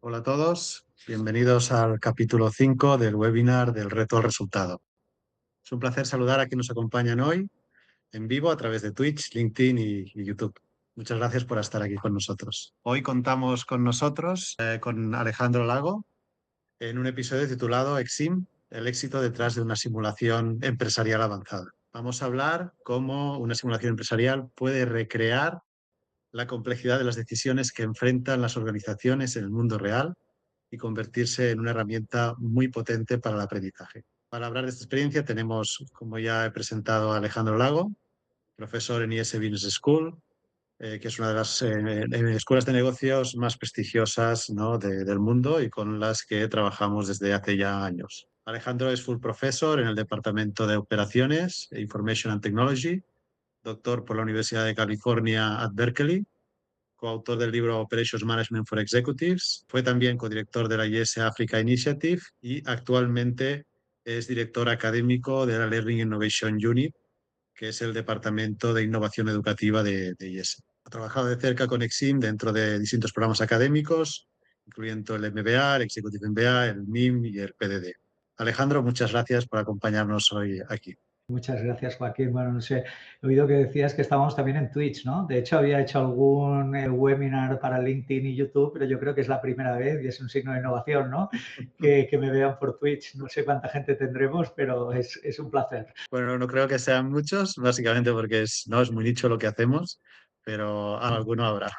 Hola a todos, bienvenidos al capítulo 5 del webinar del reto al resultado. Es un placer saludar a quienes nos acompañan hoy en vivo a través de Twitch, LinkedIn y YouTube. Muchas gracias por estar aquí con nosotros. Hoy contamos con nosotros, con Alejandro Lago, en un episodio titulado Exim, el éxito detrás de una simulación empresarial avanzada. Vamos a hablar cómo una simulación empresarial puede recrear la complejidad de las decisiones que enfrentan las organizaciones en el mundo real y convertirse en una herramienta muy potente para el aprendizaje. Para hablar de esta experiencia tenemos, como ya he presentado, a Alejandro Lago, profesor en IS Business School, que es una de las escuelas de negocios más prestigiosas, ¿no?, del mundo y con las que trabajamos desde hace ya años. Alejandro es full professor en el Departamento de Operaciones e Information and Technology, doctor por la Universidad de California at Berkeley, coautor del libro Operations Management for Executives. Fue también codirector de la IS Africa Initiative y actualmente es director académico de la Learning Innovation Unit, que es el departamento de innovación educativa de IS. Ha trabajado de cerca con Exim dentro de distintos programas académicos, incluyendo el MBA, el Executive MBA, el MIM y el PDD. Alejandro, muchas gracias por acompañarnos hoy aquí. Muchas gracias, Joaquín. Bueno, no sé, he oído que decías que estábamos también en Twitch, ¿no? De hecho, había hecho algún webinar para LinkedIn y YouTube, pero yo creo que es la primera vez y es un signo de innovación, ¿no? Que me vean por Twitch. No sé cuánta gente tendremos, pero es un placer. Bueno, no creo que sean muchos, básicamente porque no es muy nicho lo que hacemos, pero alguno habrá.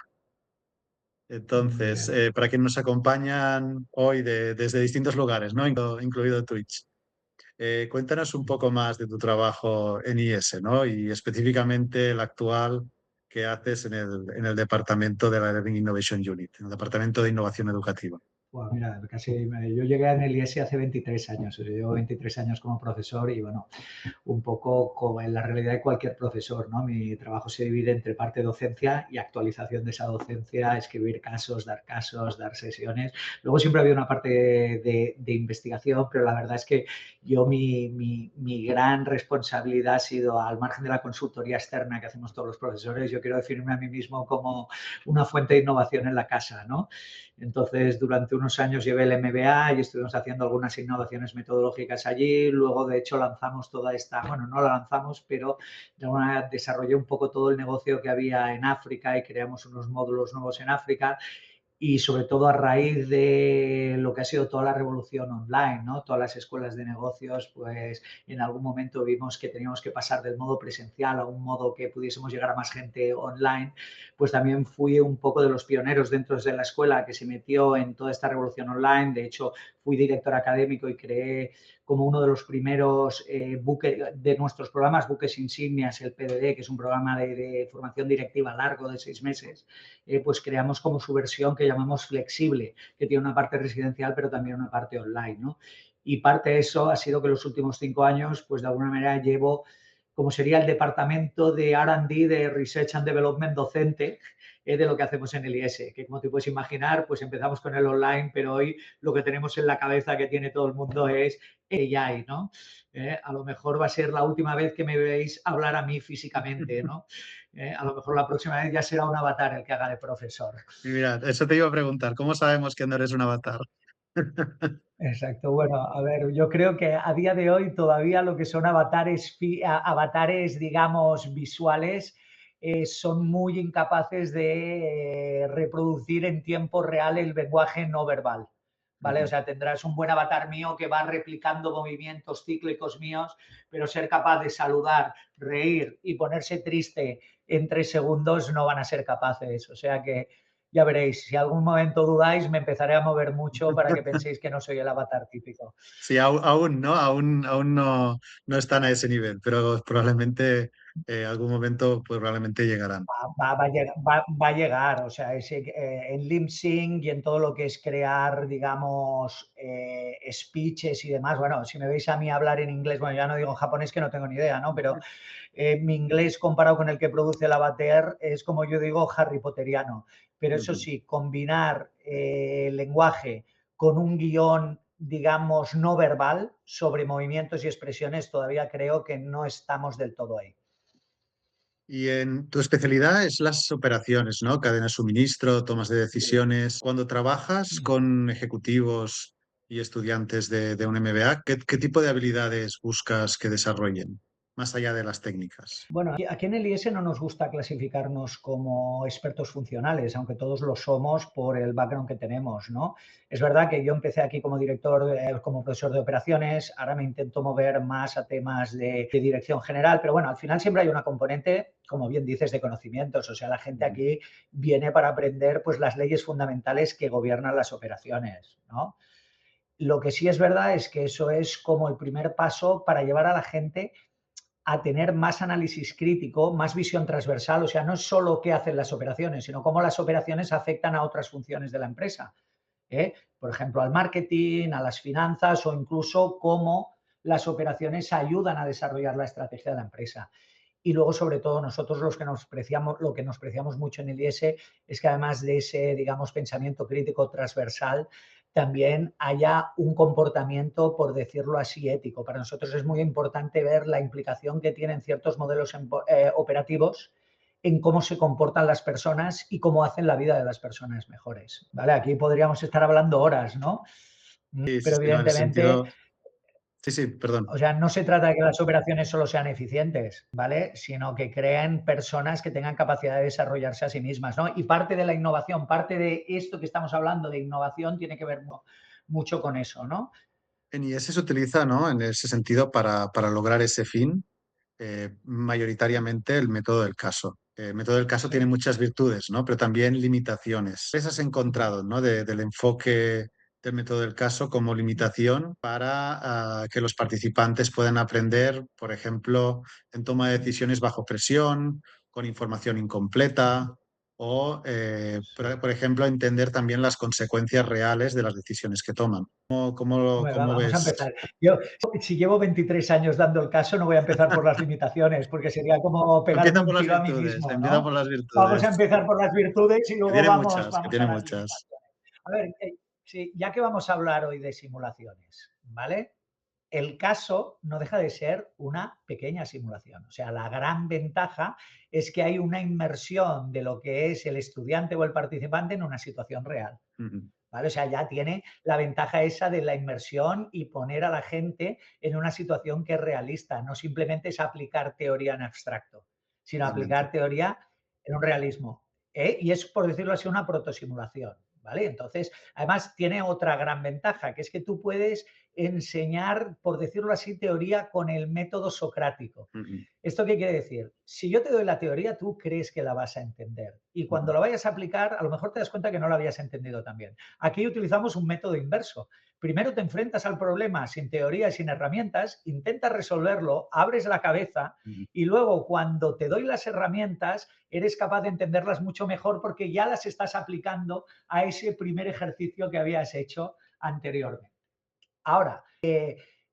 Muy Entonces, bien. para quienes nos acompañan hoy desde distintos lugares, ¿no?, incluido Twitch, cuéntanos un poco más de tu trabajo en IS, ¿no?, y específicamente el actual que haces en el departamento de la Learning Innovation Unit, en el departamento de innovación educativa. Pues mira, yo llegué en el IES hace 23 años. Yo llevo 23 años como profesor y, bueno, un poco como en la realidad de cualquier profesor, ¿no? Mi trabajo se divide entre parte docencia y actualización de esa docencia, escribir casos, dar sesiones. Luego siempre ha habido una parte de investigación, pero la verdad es que mi gran responsabilidad ha sido, al margen de la consultoría externa que hacemos todos los profesores, yo quiero definirme a mí mismo como una fuente de innovación en la casa, ¿no? Entonces, durante unos años llevé el MBA y estuvimos haciendo algunas innovaciones metodológicas allí. Luego, de hecho, lanzamos toda esta, bueno, no la lanzamos, pero de alguna manera desarrollé un poco todo el negocio que había en África y creamos unos módulos nuevos en África. Y sobre todo a raíz de lo que ha sido toda la revolución online, ¿no? Todas las escuelas de negocios, pues en algún momento vimos que teníamos que pasar del modo presencial a un modo que pudiésemos llegar a más gente online. Pues también fui un poco de los pioneros dentro de la escuela que se metió en toda esta revolución online. De hecho, fui director académico y creé como uno de los primeros buques de nuestros programas, buques insignias, el PDD, que es un programa de formación directiva largo de 6 meses, pues creamos como su versión que llamamos flexible, que tiene una parte residencial pero también una parte online, ¿no? Y parte de eso ha sido que los últimos 5 años, pues de alguna manera llevo como sería el departamento de R&D, de Research and Development docente, de lo que hacemos en el IS, que como te puedes imaginar, pues empezamos con el online, pero hoy lo que tenemos en la cabeza que tiene todo el mundo es AI, ¿no? A lo mejor va a ser la última vez que me veis hablar a mí físicamente, ¿no? A lo mejor la próxima vez ya será un avatar el que haga de profesor. Y mira, eso te iba a preguntar, ¿cómo sabemos que no eres un avatar? Exacto. Bueno, a ver, yo creo que a día de hoy todavía lo que son avatares, digamos, visuales, son muy incapaces de reproducir en tiempo real el lenguaje no verbal. ¿Vale? O sea, tendrás un buen avatar mío que va replicando movimientos cíclicos míos, pero ser capaz de saludar, reír y ponerse triste en 3 segundos no van a ser capaces. O sea que ya veréis, si algún momento dudáis, me empezaré a mover mucho para que penséis que no soy el avatar típico. Sí, aún, ¿no? Aún no están a ese nivel, pero probablemente algún momento pues, probablemente llegarán. Va a llegar, o sea, en lip sync y en todo lo que es crear, digamos, speeches y demás. Bueno, si me veis a mí hablar en inglés, bueno, ya no digo en japonés que no tengo ni idea, ¿no? Pero mi inglés comparado con el que produce el Avatar es, como yo digo, Harry Potteriano. Pero eso Ujú. sí, combinar el lenguaje con un guión, digamos, no verbal sobre movimientos y expresiones, todavía creo que no estamos del todo ahí. Y en tu especialidad es las operaciones, ¿no? Cadena de suministro, tomas de decisiones. Cuando trabajas Mm. con ejecutivos y estudiantes de un MBA, ¿qué tipo de habilidades buscas que desarrollen, más allá de las técnicas? Bueno, aquí en el IES no nos gusta clasificarnos como expertos funcionales, aunque todos lo somos por el background que tenemos, ¿no? Es verdad que yo empecé aquí como director, como profesor de operaciones, ahora me intento mover más a temas de dirección general, pero bueno, al final siempre hay una componente, como bien dices, de conocimientos. O sea, la gente Ujú. aquí viene para aprender pues las leyes fundamentales que gobiernan las operaciones, ¿no? Lo que sí es verdad es que eso es como el primer paso para llevar a la gente a tener más análisis crítico, más visión transversal. O sea, no es solo qué hacen las operaciones, sino cómo las operaciones afectan a otras funciones de la empresa. Por ejemplo, al marketing, a las finanzas o incluso cómo las operaciones ayudan a desarrollar la estrategia de la empresa. Y luego, sobre todo, nosotros lo que nos preciamos mucho en el IS es que además de ese, digamos, pensamiento crítico transversal, también haya un comportamiento, por decirlo así, ético. Para nosotros es muy importante ver la implicación que tienen ciertos modelos operativos en cómo se comportan las personas y cómo hacen la vida de las personas mejores. ¿Vale? Aquí podríamos estar hablando horas, ¿no? Sí, sí, Pero sí, no, en ese evidentemente, sentido, sí, sí, perdón. o sea, no se trata de que las operaciones solo sean eficientes, ¿vale? Sino que creen personas que tengan capacidad de desarrollarse a sí mismas, ¿no? Y parte de la innovación, parte de esto que estamos hablando de innovación tiene que ver mucho con eso, ¿no? En IS se utiliza, ¿no? En ese sentido, para lograr ese fin, mayoritariamente el método del caso. El método del caso tiene Sí. muchas virtudes, ¿no? Pero también limitaciones. ¿Qué has encontrado, ¿no? Del enfoque del método del caso como limitación para que los participantes puedan aprender, por ejemplo, en toma de decisiones bajo presión, con información incompleta o, Sí. por ejemplo, entender también las consecuencias reales de las decisiones que toman. Hombre, ¿Cómo vamos a ves? empezar. Yo, si llevo 23 años dando el caso, no voy a empezar por las limitaciones, porque sería como pegarme Empieza un por las tiro a mí virtudes, mismo, empieza ¿no? por las Vamos a virtudes. empezar por las virtudes y Que luego tiene vamos, muchas, que vamos tiene a las muchas. limitaciones. A ver, sí, ya que vamos a hablar hoy de simulaciones, ¿vale? El caso no deja de ser una pequeña simulación. O sea, la gran ventaja es que hay una inmersión de lo que es el estudiante o el participante en una situación real. Ujú. ¿Vale? O sea, ya tiene la ventaja esa de la inmersión y poner a la gente en una situación que es realista. No simplemente es aplicar teoría en abstracto, sino Totalmente. aplicar teoría en un realismo. Y es, por decirlo así, una protosimulación. ¿Vale? Entonces, además tiene otra gran ventaja, que es que tú puedes enseñar, por decirlo así, teoría con el método socrático. Ujú, ¿Esto qué quiere decir? Si yo te doy la teoría, tú crees que la vas a entender. Y cuando ujú. la vayas a aplicar, a lo mejor te das cuenta que no la habías entendido también. Aquí utilizamos un método inverso. Primero te enfrentas al problema sin teoría y sin herramientas, intentas resolverlo, abres la cabeza Ujú. y luego cuando te doy las herramientas, eres capaz de entenderlas mucho mejor porque ya las estás aplicando a ese primer ejercicio que habías hecho anteriormente. Ahora,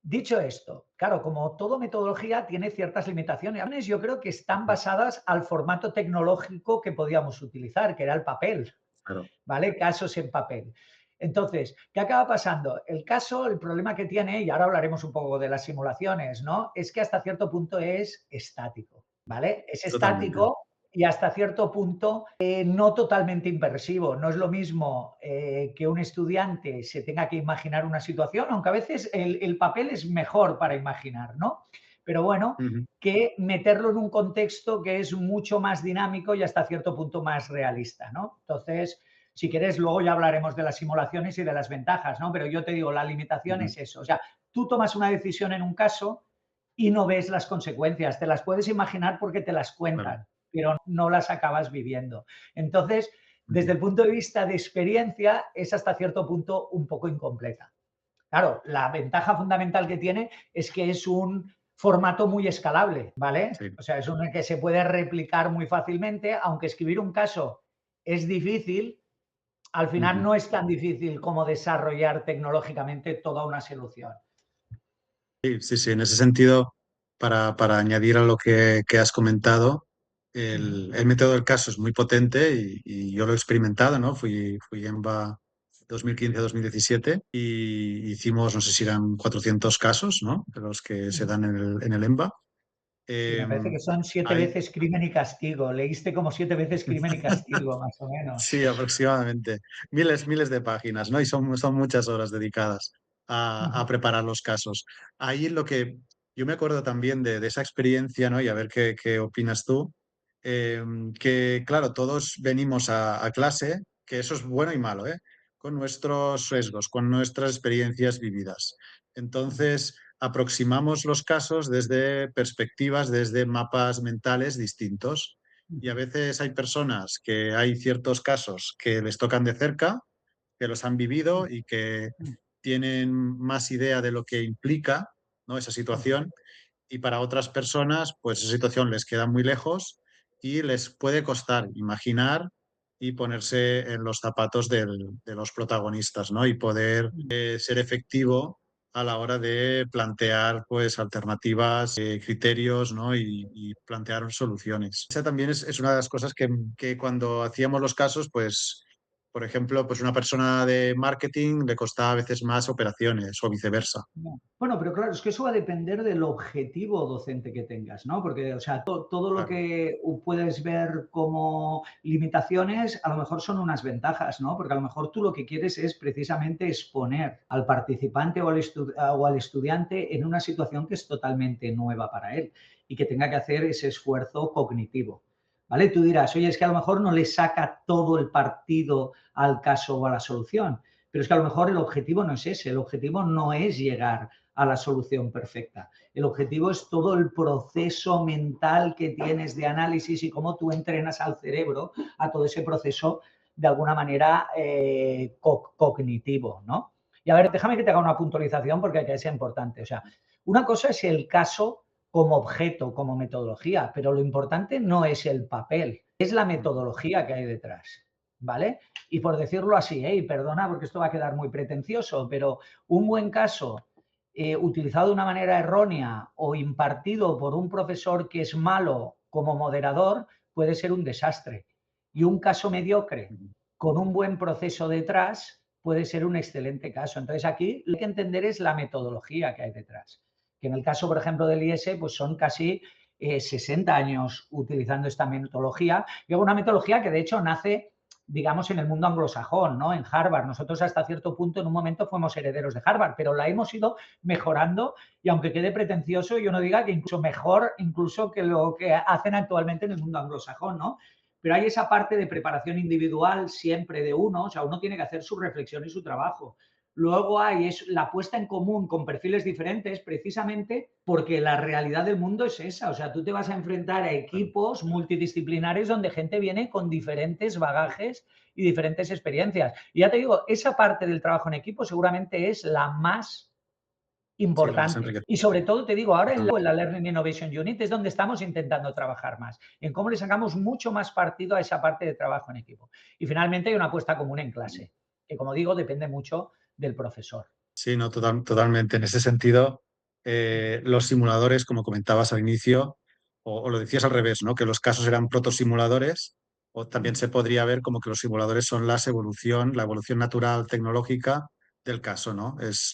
dicho esto, claro, como todo metodología tiene ciertas limitaciones, yo creo que están Ujú. basadas al formato tecnológico que podíamos utilizar, que era el papel, Claro, ¿vale? Casos en papel. Entonces, ¿qué acaba pasando? El caso, el problema que tiene, y ahora hablaremos un poco de las simulaciones, ¿no? Es que hasta cierto punto es estático, ¿vale? Es totalmente. estático y hasta cierto punto no totalmente inversivo. No es lo mismo que un estudiante se tenga que imaginar una situación, aunque a veces el papel es mejor para imaginar, ¿no? Pero bueno, Ujú. que meterlo en un contexto que es mucho más dinámico y hasta cierto punto más realista, ¿no? Entonces, si quieres, luego ya hablaremos de las simulaciones y de las ventajas, ¿no? Pero yo te digo, la limitación Ujú. es eso. O sea, tú tomas una decisión en un caso y no ves las consecuencias. Te las puedes imaginar porque te las Claro. cuentan, pero no las acabas viviendo. Entonces, desde Ujú. el punto de vista de experiencia, es hasta cierto punto un poco incompleta. Claro, la ventaja fundamental que tiene es que es un formato muy escalable, ¿vale? Sí. O sea, es un que se puede replicar muy fácilmente, aunque escribir un caso es difícil, al final Ujú. no es tan difícil como desarrollar tecnológicamente toda una solución. Sí, sí, sí, en ese sentido, para añadir a lo que has comentado, Uh -huh. el método del caso es muy potente y yo lo he experimentado, ¿no? Fui en EMBA 2015-2017 y hicimos, no sé si eran 400 casos, ¿no? De los que se dan en el EMBA. Sí, me parece que son 7 Hay, veces Crimen y Castigo. Leíste como 7 veces Crimen y Castigo, más o menos. sí, aproximadamente. Miles de páginas, ¿no? Y son muchas horas dedicadas a Ujú, preparar los casos. Ahí lo que yo me acuerdo también de esa experiencia, ¿no? Y a ver qué opinas tú. eh, que, claro, todos venimos a clase, que eso es bueno y malo, ¿eh? Con nuestros sesgos, con nuestras experiencias vividas. ujú, Entonces, aproximamos los casos desde perspectivas, desde mapas mentales distintos. Y a ujú, veces hay personas que hay ciertos casos que les tocan de cerca, que los han vivido y que ujú, tienen más idea de lo que implica, ¿no? Esa ujú, situación. Y para otras personas, pues esa situación les queda muy lejos y les puede costar imaginar y ponerse en los zapatos de los protagonistas, ¿no? Y poder ujú. ser efectivo a la hora de plantear pues alternativas, criterios, ¿no? Y plantear soluciones. Esa también es una de las cosas que cuando hacíamos los casos, pues, por ejemplo, pues una persona de marketing le costaba a veces más operaciones o viceversa. No. Bueno, pero claro, es que eso va a depender del objetivo docente que tengas, ¿no? Porque, o sea, todo lo Claro. que puedes ver como limitaciones, a lo mejor son unas ventajas, ¿no? Porque a lo mejor tú lo que quieres es precisamente exponer al participante o al estudiante en una situación que es totalmente nueva para él y que tenga que hacer ese esfuerzo cognitivo. ¿Vale? Tú dirás, oye, es que a lo mejor no le saca todo el partido al caso o a la solución, pero es que a lo mejor el objetivo no es ese, el objetivo no es llegar a la solución perfecta. El objetivo es todo el proceso mental que tienes de análisis y cómo tú entrenas al cerebro a todo ese proceso de alguna manera cognitivo, ¿no? Y a ver, déjame que te haga una puntualización porque es importante. O sea, una cosa es el caso como objeto, como metodología, pero lo importante no es el papel, es la metodología que hay detrás, ¿vale? Y por decirlo así, y perdona porque esto va a quedar muy pretencioso, pero un buen caso utilizado de una manera errónea o impartido por un profesor que es malo como moderador puede ser un desastre. Y un caso mediocre con un buen proceso detrás puede ser un excelente caso. Entonces aquí lo que hay que entender es la metodología que hay detrás. Que en el caso, por ejemplo, del IS, pues son casi 60 años utilizando esta metodología. Y una metodología que de hecho nace digamos, en el mundo anglosajón, ¿no? En Harvard. Nosotros hasta cierto punto en un momento fuimos herederos de Harvard, pero la hemos ido mejorando y aunque quede pretencioso, yo no diga que incluso mejor incluso que lo que hacen actualmente en el mundo anglosajón, ¿no? Pero hay esa parte de preparación individual siempre de uno, o sea, uno tiene que hacer su reflexión y su trabajo. Luego hay la puesta en común con perfiles diferentes precisamente porque la realidad del mundo es esa. O sea, tú te vas a enfrentar a equipos multidisciplinares donde gente viene con diferentes bagajes y diferentes experiencias. Y ya te digo, esa parte del trabajo en equipo seguramente es la más Sí, la más importante. Y enriquecedora. sobre todo, te digo, ahora en Totalmente. la Learning Innovation Unit es donde estamos intentando trabajar más, en cómo le sacamos mucho más partido a esa parte de trabajo en equipo. Y finalmente hay una apuesta común en clase, que como digo, depende mucho del profesor. Sí, no, totalmente. En ese sentido, los simuladores, como comentabas al inicio, o lo decías al revés, ¿no? Que los casos eran protosimuladores, o también se podría ver como que los simuladores son la evolución natural tecnológica del caso, ¿no? Es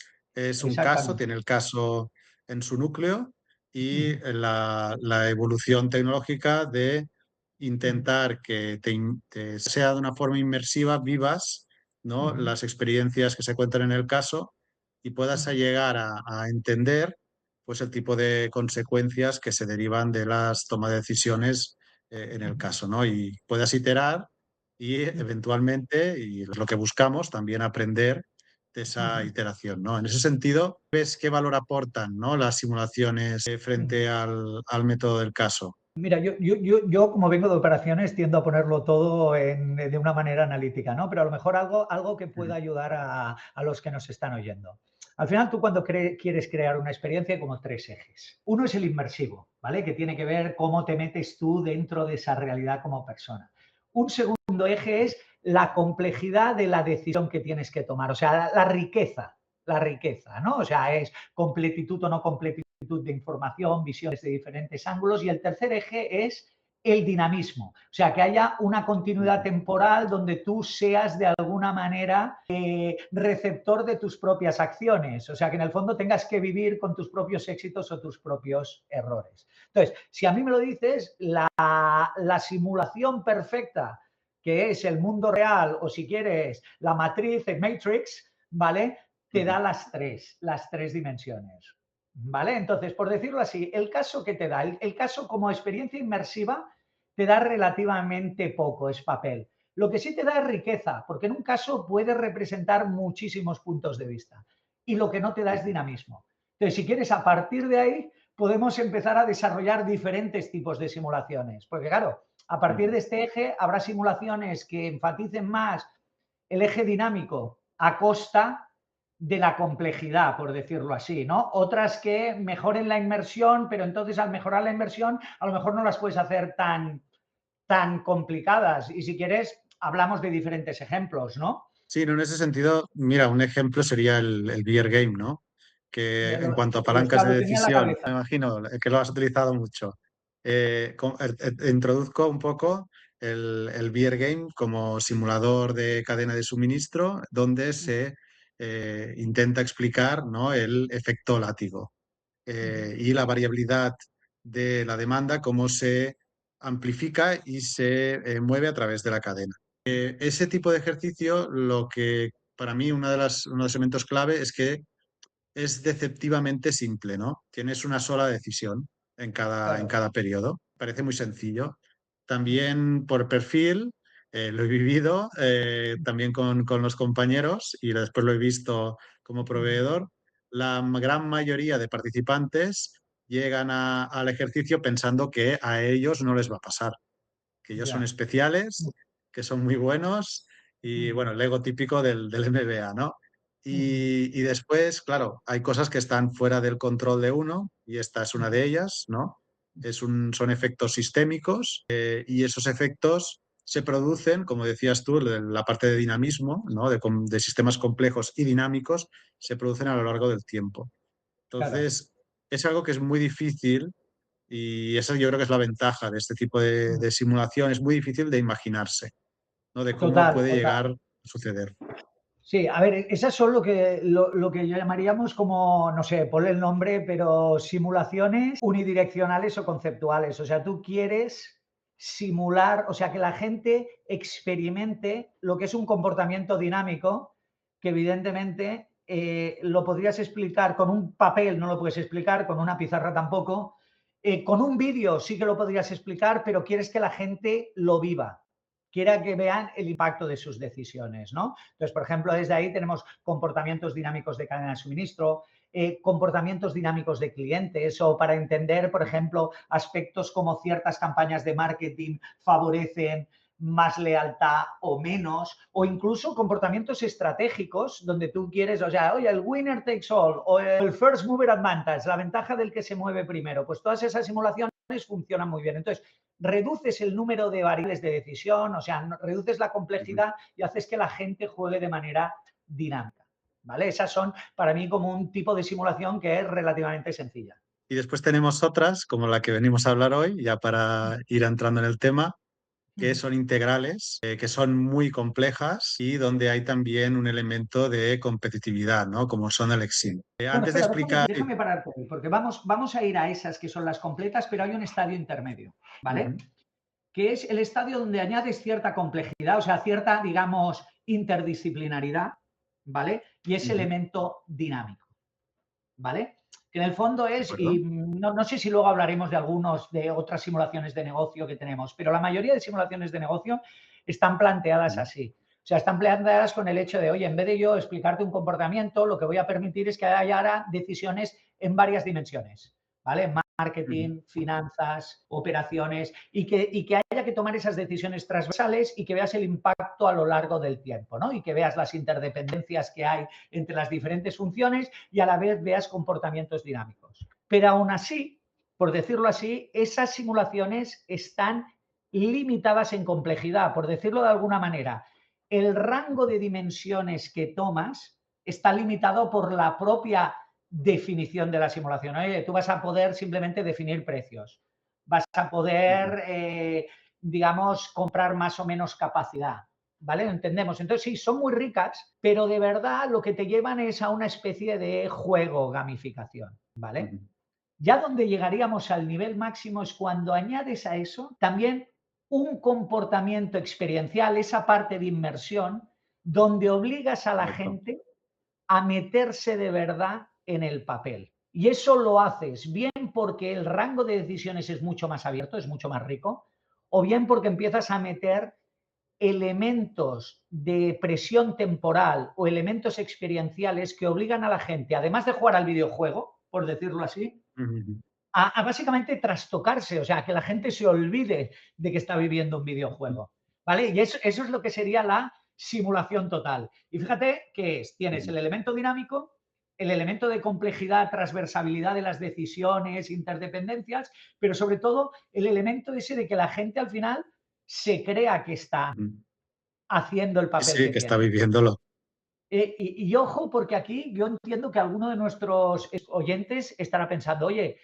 un caso, Exactamente. tiene el caso en su núcleo y la evolución tecnológica de intentar que sea de una forma inmersiva, vivas, ¿no? Las experiencias que se cuentan en el caso y puedas llegar a entender pues el tipo de consecuencias que se derivan de las tomas de decisiones en el caso, ¿no? Y puedas iterar y eventualmente, y es lo que buscamos, también aprender de esa iteración, ¿no? En ese sentido, ¿ves qué valor aportan, ¿no? Las simulaciones frente al método del caso? Mira, yo, como vengo de operaciones tiendo a ponerlo todo de una manera analítica, ¿no? Pero a lo mejor algo que pueda ayudar a los que nos están oyendo. Al final, tú cuando quieres crear una experiencia hay como tres ejes. Uno es el inmersivo, ¿vale? Que tiene que ver cómo te metes tú dentro de esa realidad como persona. Un segundo eje es la complejidad de la decisión que tienes que tomar, o sea, la riqueza, ¿no? O sea, es completitud o no completitud de información, visiones de diferentes ángulos. Y el tercer eje es el dinamismo. O sea, que haya una continuidad temporal donde tú seas de alguna manera receptor de tus propias acciones. O sea, que en el fondo tengas que vivir con tus propios éxitos o tus propios errores. Entonces, si a mí me lo dices, la simulación perfecta, que es el mundo real, o si quieres, la matriz, el Matrix, ¿vale? Te da las tres dimensiones. ¿Vale? Entonces, por decirlo así, el caso que te da, el caso como experiencia inmersiva, te da relativamente poco, es papel. Lo que sí te da es riqueza, porque en un caso puedes representar muchísimos puntos de vista. Y lo que no te da es dinamismo. Entonces, si quieres, a partir de ahí, podemos empezar a desarrollar diferentes tipos de simulaciones. Porque, claro, a partir de este eje habrá simulaciones que enfaticen más el eje dinámico a costa de la complejidad, por decirlo así, ¿no? Otras que mejoren la inmersión, pero entonces al mejorar la inmersión a lo mejor no las puedes hacer tan complicadas. Y si quieres, hablamos de diferentes ejemplos, ¿no? Sí, no, en ese sentido, mira, un ejemplo sería el Beer Game, ¿no? Que en cuanto a palancas de Lo tenía en la decisión, cabeza. me imagino que lo has utilizado mucho. Introduzco un poco el Beer Game como simulador de cadena de suministro, donde se intenta explicar, ¿no?, el efecto látigo y la variabilidad de la demanda, cómo se amplifica y se mueve a través de la cadena. Ese tipo de ejercicio, lo que para mí uno de los elementos clave es que es deceptivamente simple, ¿no? Tienes una sola decisión en Claro. cada periodo. Parece muy sencillo. También por perfil, lo he vivido también con los compañeros y después lo he visto como proveedor. La gran mayoría de participantes llegan al ejercicio pensando que a ellos no les va a pasar, que ellos son Ya. especiales, que son muy buenos y bueno, el ego típico del MBA, ¿no? Y después, claro, hay cosas que están fuera del control de uno y esta es una de ellas, ¿no? Son efectos sistémicos y esos efectos se producen, como decías tú, la parte de dinamismo, ¿no? De sistemas complejos y dinámicos, se producen a lo largo del tiempo. Claro. Entonces, es algo que es muy difícil y esa yo creo que es la ventaja de este tipo de simulación. Es muy difícil de imaginarse, ¿no? De cómo Total, puede total. llegar a suceder. Sí, a ver, esas son lo que llamaríamos como, no sé, ponle el nombre, pero simulaciones unidireccionales o conceptuales. O sea, tú quieres simular, o sea, que la gente experimente lo que es un comportamiento dinámico, que evidentemente lo podrías explicar con un papel, no lo puedes explicar, con una pizarra tampoco. Con un vídeo sí que lo podrías explicar, pero quieres que la gente lo viva, quiera que vean el impacto de sus decisiones, ¿no? Entonces, por ejemplo, desde ahí tenemos comportamientos dinámicos de cadena de suministro, comportamientos dinámicos de clientes o para entender, por ejemplo, aspectos como ciertas campañas de marketing favorecen más lealtad o menos, o incluso comportamientos estratégicos donde tú quieres, o sea, oye, el winner takes all o el first mover advantage, la ventaja del que se mueve primero, pues todas esas simulaciones funcionan muy bien. Entonces, reduces el número de variables de decisión, o sea, reduces la Ujú. complejidad y haces que la gente juegue de manera dinámica. ¿Vale? Esas son para mí como un tipo de simulación que es relativamente sencilla. Y después tenemos otras, como la que venimos a hablar hoy, ya para ir entrando en el tema, que son integrales, que son muy complejas y donde hay también un elemento de competitividad, ¿no? Como son el Exim. Bueno, Antes de espera, explicar... déjame parar por ahí, porque vamos a ir a esas que son las completas, pero hay un estadio intermedio, ¿vale? Ujú, Que es el estadio donde añades cierta complejidad, o sea, cierta, digamos, interdisciplinaridad, ¿vale? Y ese ujú, elemento dinámico, ¿vale? Que en el fondo ¿de es, acuerdo? y no sé si luego hablaremos de algunos de otras simulaciones de negocio que tenemos, pero la mayoría de simulaciones de negocio están planteadas Ujú, así. O sea, están planteadas con el hecho de, oye, en vez de yo explicarte un comportamiento, lo que voy a permitir es que haya ahora decisiones en varias dimensiones, ¿vale? ujú. Marketing, finanzas, operaciones, y que haya que tomar esas decisiones transversales y que veas el impacto a lo largo del tiempo, ¿no? Y que veas las interdependencias que hay entre las diferentes funciones y a la vez veas comportamientos dinámicos. Pero aún así, por decirlo así, esas simulaciones están limitadas en complejidad, por decirlo de alguna manera. El rango de dimensiones que tomas está limitado por la propia definición de la simulación. Oye, tú vas a poder simplemente definir precios. vas a poder, digamos, comprar más o menos capacidad. ¿Vale? Lo entendemos. Entonces, sí, son muy ricas, pero de verdad lo que te llevan es a una especie de juego, gamificación. ¿Vale? Ya donde llegaríamos al nivel máximo es cuando añades a eso también un comportamiento experiencial, esa parte de inmersión, donde obligas a la Correcto. gente a meterse de verdad en el papel. Y eso lo haces bien porque el rango de decisiones es mucho más abierto, es mucho más rico, o bien porque empiezas a meter elementos de presión temporal o elementos experienciales que obligan a la gente, además de jugar al videojuego, por decirlo así, a básicamente trastocarse, o sea, que la gente se olvide de que está viviendo un videojuego. ¿Vale? Y eso es lo que sería la simulación total. Y fíjate que tienes el elemento dinámico, el elemento de complejidad, transversabilidad de las decisiones, interdependencias, pero sobre todo el elemento ese de que la gente al final se crea que está haciendo el Sí, papel sí, que que está tiene. viviéndolo. Y ojo, porque aquí yo entiendo que alguno de nuestros oyentes estará pensando, oye,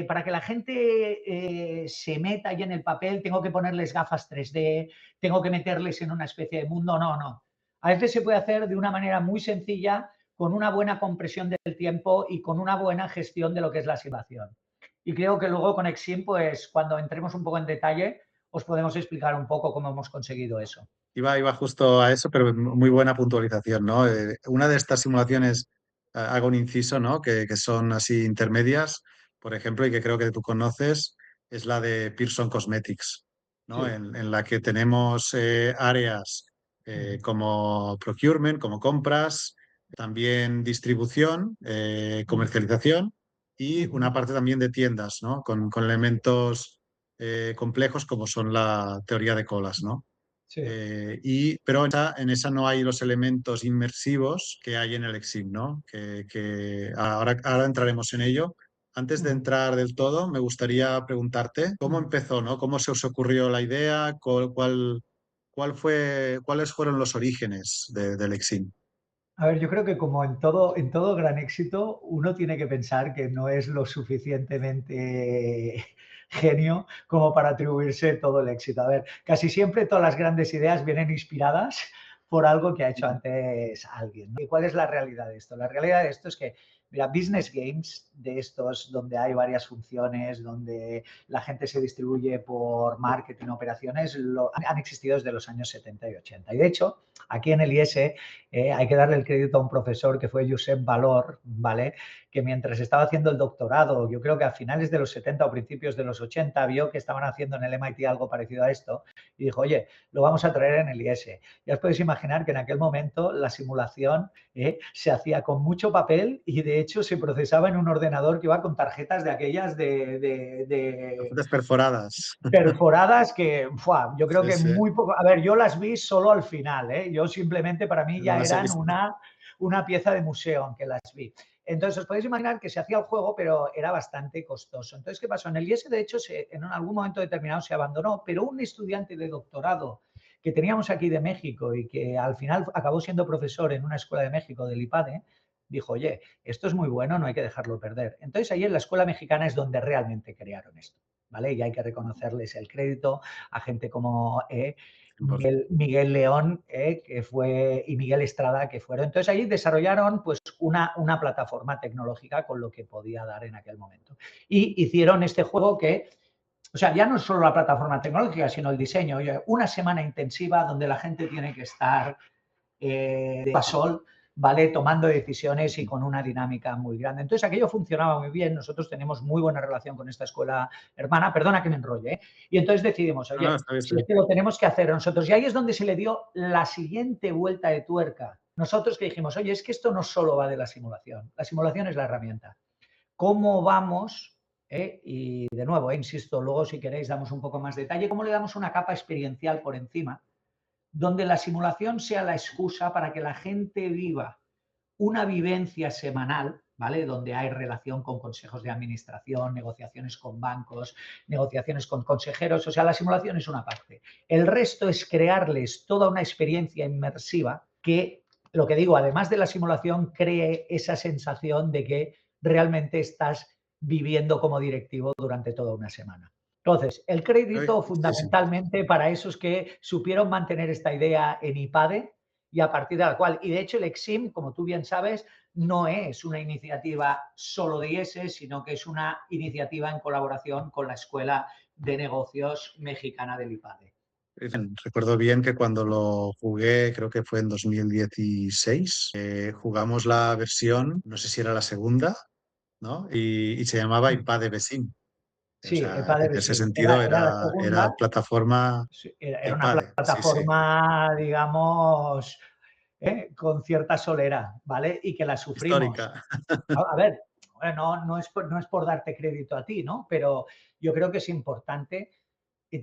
para que la gente se meta ahí en el papel, tengo que ponerles gafas 3D, tengo que meterles en una especie de mundo. No, no. A veces se puede hacer de una manera muy sencilla, con una buena compresión del tiempo y con una buena gestión de lo que es la simulación. Y creo que luego con Exim, pues cuando entremos un poco en detalle, os podemos explicar un poco cómo hemos conseguido eso. Iba justo a eso, pero muy buena puntualización, ¿no? Una de estas simulaciones, hago un inciso, ¿no? Que son así intermedias, por ejemplo, y que creo que tú conoces, es la de Pearson Cosmetics, ¿no? Sí. En la que tenemos áreas como procurement, como compras, también distribución, comercialización y una parte también de tiendas, ¿no? Con elementos complejos como son la teoría de colas, ¿no? Sí. Pero en esa no hay los elementos inmersivos que hay en el Exim, ¿no? Que ahora entraremos en ello. Antes de entrar del todo, me gustaría preguntarte cómo empezó, ¿no? ¿Cómo se os ocurrió la idea? ¿Cuáles fueron los orígenes del Exim? A ver, yo creo que como en todo gran éxito, uno tiene que pensar que no es lo suficientemente genio como para atribuirse todo el éxito. A ver, casi siempre todas las grandes ideas vienen inspiradas por algo que ha hecho antes alguien, ¿no? ¿Y cuál es la realidad de esto? La realidad de esto es que, mira, business games de estos donde hay varias funciones, donde la gente se distribuye por marketing, operaciones, han existido desde los años 70 y 80. Y de hecho, aquí en el IS hay que darle el crédito a un profesor que fue Josep Valor, ¿vale? Que mientras estaba haciendo el doctorado, yo creo que a finales de los 70 o principios de los 80, vio que estaban haciendo en el MIT algo parecido a esto y dijo, oye, lo vamos a traer en el IS. Ya os podéis imaginar que en aquel momento la simulación se hacía con mucho papel y de hecho se procesaba en un ordenador que iba con tarjetas de aquellas Tarjetas perforadas. perforadas que yo creo Sí, que sí. muy poco, a ver, yo las vi solo al final, ¿eh? Yo simplemente para mí No ya las he eran visto. una pieza de museo, aunque las vi. Entonces, os podéis imaginar que se hacía el juego, pero era bastante costoso. Entonces, ¿qué pasó? En el IES, de hecho, en algún momento determinado se abandonó, pero un estudiante de doctorado que teníamos aquí de México y que al final acabó siendo profesor en una escuela de México, del IPADE, dijo, oye, esto es muy bueno, no hay que dejarlo perder. Entonces, ahí en la escuela mexicana es donde realmente crearon esto. ¿Vale? Y hay que reconocerles el crédito a gente como Miguel León que fue, y Miguel Estrada, que fueron. Entonces ahí desarrollaron pues una plataforma tecnológica con lo que podía dar en aquel momento. Y hicieron este juego que, o sea, ya no es solo la plataforma tecnológica, sino el diseño. Oye, una semana intensiva donde la gente tiene que estar de pasol, ¿vale? Tomando decisiones y con una dinámica muy grande. Entonces, aquello funcionaba muy bien. Nosotros tenemos muy buena relación con esta escuela hermana. Perdona que me enrolle, ¿eh? Y entonces decidimos, No, no, oye, está bien, está si es bien. que lo tenemos que hacer nosotros. Y ahí es donde se le dio la siguiente vuelta de tuerca. Nosotros que dijimos, oye, es que esto no solo va de la simulación. La simulación es la herramienta. ¿Cómo vamos? Y de nuevo, insisto, luego si queréis damos un poco más detalle, ¿cómo le damos una capa experiencial por encima? Donde la simulación sea la excusa para que la gente viva una vivencia semanal, ¿vale? Donde hay relación con consejos de administración, negociaciones con bancos, negociaciones con consejeros, o sea, la simulación es una parte. El resto es crearles toda una experiencia inmersiva que, lo que digo, además de la simulación, cree esa sensación de que realmente estás viviendo como directivo durante toda una semana. Entonces, el crédito Sí, sí. fundamentalmente para esos que supieron mantener esta idea en IPADE y a partir de la cual, y de hecho el EXIM, como tú bien sabes, no es una iniciativa solo de IES, sino que es una iniciativa en colaboración con la Escuela de Negocios Mexicana del IPADE. Recuerdo bien que cuando lo jugué, creo que fue en 2016, jugamos la versión, no sé si era la segunda, ¿no? Y se llamaba IPA de Besim. O Sí, sea, IPADE en ese BSIM. sentido Era la era segunda. plataforma Sí, era una IPADE, sí, sí, plataforma, digamos, con cierta solera, ¿vale? Y que la sufrimos. histórica. A ver, bueno, no es por darte crédito a ti, ¿no? Pero yo creo que es importante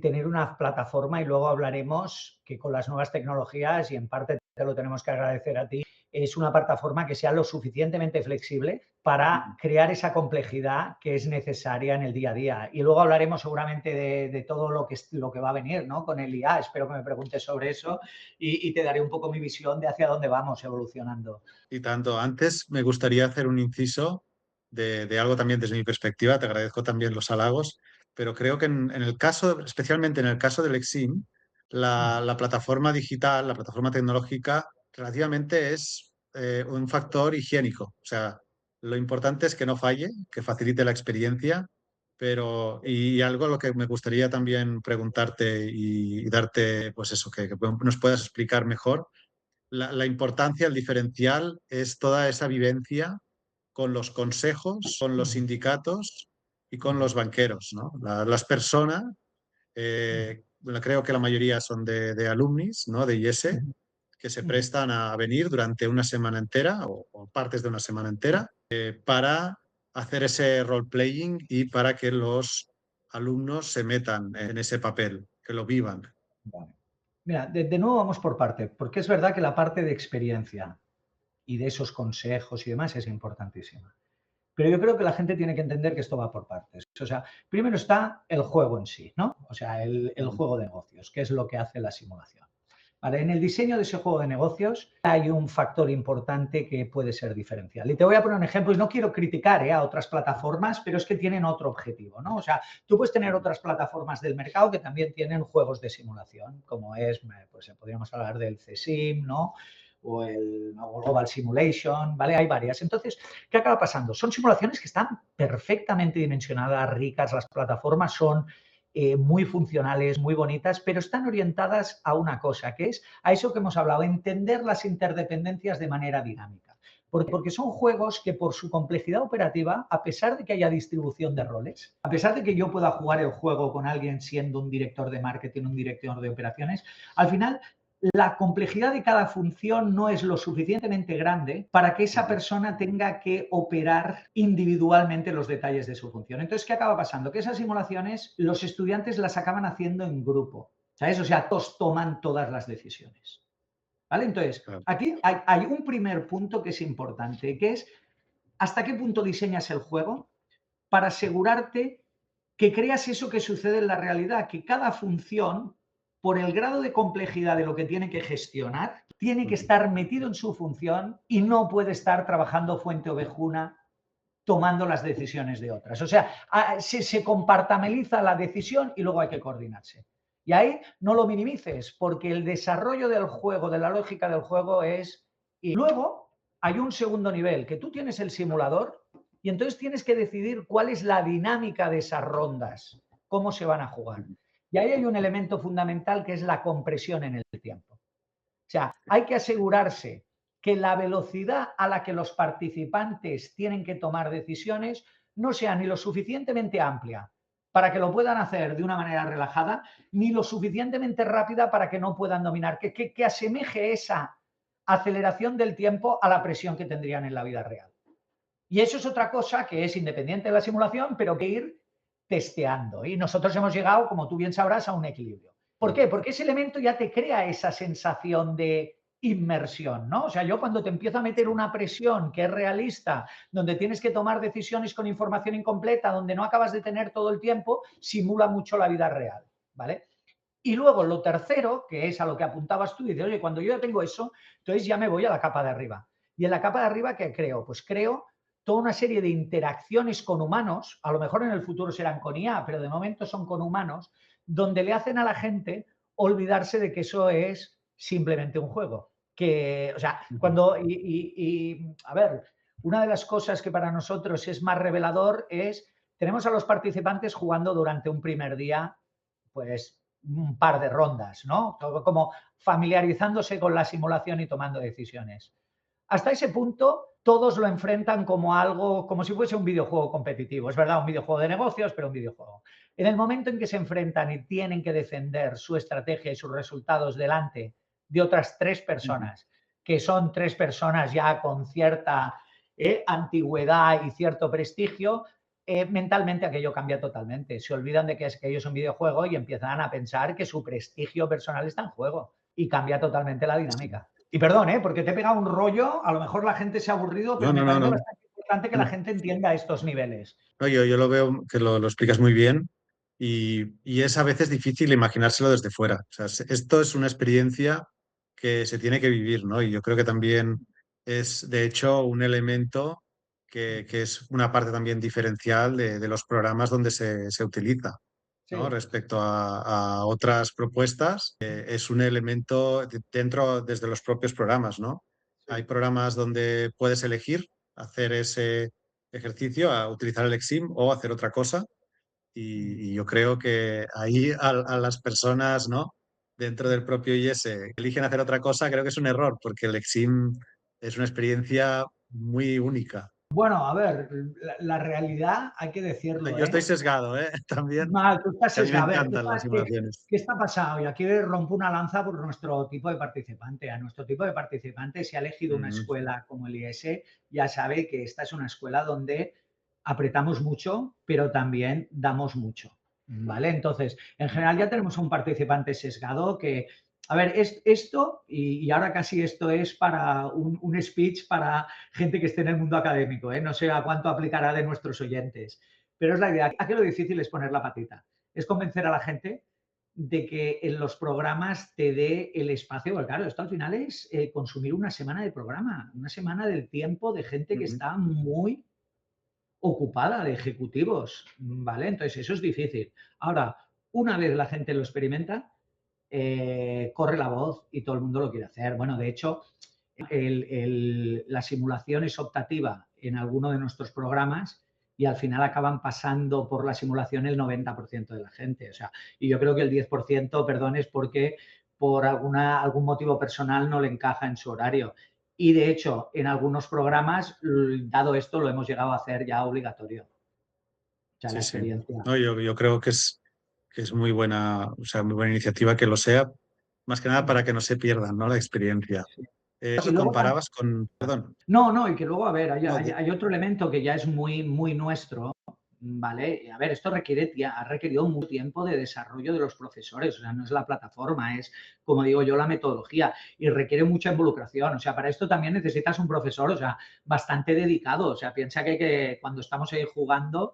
tener una plataforma y luego hablaremos que con las nuevas tecnologías, y en parte te lo tenemos que agradecer a ti, es una plataforma que sea lo suficientemente flexible para crear esa complejidad que es necesaria en el día a día. Y luego hablaremos seguramente de todo lo que va a venir, ¿no? Con el IA. Espero que me preguntes sobre eso y te daré un poco mi visión de hacia dónde vamos evolucionando. Y tanto, antes me gustaría hacer un inciso de algo también desde mi perspectiva, te agradezco también los halagos, pero creo que en el caso, especialmente en el caso del Exim, la plataforma digital, la plataforma tecnológica, relativamente es un factor higiénico. O sea, lo importante es que no falle, que facilite la experiencia, pero y algo a lo que me gustaría también preguntarte y darte, pues eso, que nos puedas explicar mejor la importancia, el diferencial es toda esa vivencia con los consejos, con los sindicatos y con los banqueros, ¿no? Las personas, bueno, creo que la mayoría son de alumnis, ¿no? De IES, que se prestan a venir durante una semana entera o partes de una semana entera para hacer ese role-playing y para que los alumnos se metan en ese papel, que lo vivan. Vale. Mira, de nuevo vamos por parte, porque es verdad que la parte de experiencia y de esos consejos y demás es importantísima. Pero yo creo que la gente tiene que entender que esto va por partes. O sea, primero está el juego en sí, ¿no? O sea, el juego de negocios, que es lo que hace la simulación. Vale, en el diseño de ese juego de negocios hay un factor importante que puede ser diferencial. Y te voy a poner un ejemplo, y no quiero criticar a otras plataformas, pero es que tienen otro objetivo, ¿no? O sea, tú puedes tener otras plataformas del mercado que también tienen juegos de simulación, como es, pues podríamos hablar del CSIM, ¿no? O Global Simulation, ¿vale? Hay varias. Entonces, ¿qué acaba pasando? Son simulaciones que están perfectamente dimensionadas, ricas, las plataformas son muy funcionales, muy bonitas, pero están orientadas a una cosa, que es a eso que hemos hablado, entender las interdependencias de manera dinámica. Porque son juegos que por su complejidad operativa, a pesar de que haya distribución de roles, a pesar de que yo pueda jugar el juego con alguien siendo un director de marketing, un director de operaciones, al final la complejidad de cada función no es lo suficientemente grande para que esa persona tenga que operar individualmente los detalles de su función. Entonces, ¿qué acaba pasando? Que esas simulaciones los estudiantes las acaban haciendo en grupo. ¿Sabes? O sea, todos toman todas las decisiones. ¿Vale? Entonces, Claro. aquí hay un primer punto que es importante, que es hasta qué punto diseñas el juego para asegurarte que creas eso que sucede en la realidad, que cada función, por el grado de complejidad de lo que tiene que gestionar, tiene que estar metido en su función y no puede estar trabajando fuente ovejuna tomando las decisiones de otras. O sea, se compartameliza la decisión y luego hay que coordinarse. Y ahí no lo minimices, porque el desarrollo del juego, de la lógica del juego es... Y luego hay un segundo nivel, que tú tienes el simulador y entonces tienes que decidir cuál es la dinámica de esas rondas, cómo se van a jugar. Y ahí hay un elemento fundamental que es la compresión en el tiempo. O sea, hay que asegurarse que la velocidad a la que los participantes tienen que tomar decisiones no sea ni lo suficientemente amplia para que lo puedan hacer de una manera relajada, ni lo suficientemente rápida para que no puedan dominar, que asemeje esa aceleración del tiempo a la presión que tendrían en la vida real. Y eso es otra cosa que es independiente de la simulación, pero que ir testeando. Y nosotros hemos llegado, como tú bien sabrás, a un equilibrio. ¿Por qué? Porque ese elemento ya te crea esa sensación de inmersión, ¿no? O sea, yo cuando te empiezo a meter una presión que es realista, donde tienes que tomar decisiones con información incompleta, donde no acabas de tener todo el tiempo, simula mucho la vida real, ¿vale? Y luego lo tercero, que es a lo que apuntabas tú, dices, oye, cuando yo ya tengo eso, entonces ya me voy a la capa de arriba. ¿Y en la capa de arriba qué creo? Pues creo toda una serie de interacciones con humanos, a lo mejor en el futuro serán con IA, pero de momento son con humanos, donde le hacen a la gente olvidarse de que eso es simplemente un juego. Que, o sea, a ver, una de las cosas que para nosotros es más revelador es, tenemos a los participantes jugando durante un primer día, pues un par de rondas, ¿no? Todo como familiarizándose con la simulación y tomando decisiones. Hasta ese punto, todos lo enfrentan como algo, como si fuese un videojuego competitivo. Es verdad, un videojuego de negocios, pero un videojuego. En el momento en que se enfrentan y tienen que defender su estrategia y sus resultados delante de otras 3 personas, que son 3 personas ya con cierta antigüedad y cierto prestigio, mentalmente aquello cambia totalmente. Se olvidan de que es que ellos son un videojuego y empiezan a pensar que su prestigio personal está en juego y cambia totalmente la dinámica. Y perdón, porque te he pegado un rollo, a lo mejor la gente se ha aburrido, pero No, me no, no, parece no. bastante importante que la gente entienda estos niveles. No, yo lo veo que lo explicas muy bien y es a veces difícil imaginárselo desde fuera. O sea, esto es una experiencia que se tiene que vivir, ¿no? Y yo creo que también es, de hecho, un elemento que es una parte también diferencial de los programas donde se utiliza, ¿no? Sí. Respecto a otras propuestas, es un elemento dentro desde los propios programas, ¿no? Hay Sí. programas donde puedes elegir hacer ese ejercicio, a utilizar el Exim o hacer otra cosa. Y yo creo que ahí a las personas, ¿no? Dentro del propio IS eligen hacer otra cosa, creo que es un error, porque el Exim es una experiencia muy única. Bueno, a ver, la realidad hay que decirlo, Yo estoy sesgado, ¿eh? También, Mal, tú estás que a mí me sesgado. A ver, encantan las simulaciones. ¿qué está pasando? Y aquí rompo una lanza por nuestro tipo de participante. A nuestro tipo de participante, si ha elegido una Ujú. escuela como el IS, ya sabe que esta es una escuela donde apretamos mucho, pero también damos mucho. ¿Vale? Entonces, en general ya tenemos un participante sesgado que, a ver, esto, y ahora casi esto es para un speech para gente que esté en el mundo académico, ¿eh? No sé a cuánto aplicará de nuestros oyentes. Pero es la idea. Aquí lo difícil es poner la patita. Es convencer a la gente de que en los programas te dé el espacio. Porque claro, esto al final es consumir una semana de programa, una semana del tiempo de gente que Ujú. está muy ocupada, de ejecutivos, ¿vale? Entonces eso es difícil. Ahora, una vez la gente lo experimenta, corre la voz y todo el mundo lo quiere hacer. Bueno, de hecho, la simulación es optativa en alguno de nuestros programas y al final acaban pasando por la simulación el 90% de la gente. O sea, y yo creo que el 10%, perdón, es porque por algún motivo personal no le encaja en su horario. Y de hecho, en algunos programas, dado esto, lo hemos llegado a hacer ya obligatorio. O sea, la Sí, sí. experiencia. No, yo creo que es muy buena, o sea, muy buena iniciativa que lo sea, más que nada para que no se pierdan, ¿no? La experiencia. Sí. Y Eso luego comparabas con, perdón, no, no, y que luego, a ver, no, hay otro elemento que ya es muy, muy nuestro, ¿vale? A ver, esto ha requerido mucho tiempo de desarrollo de los profesores, o sea, no es la plataforma, es, como digo yo, la metodología y requiere mucha involucración, o sea, para esto también necesitas un profesor, o sea, bastante dedicado, o sea, piensa que cuando estamos ahí jugando,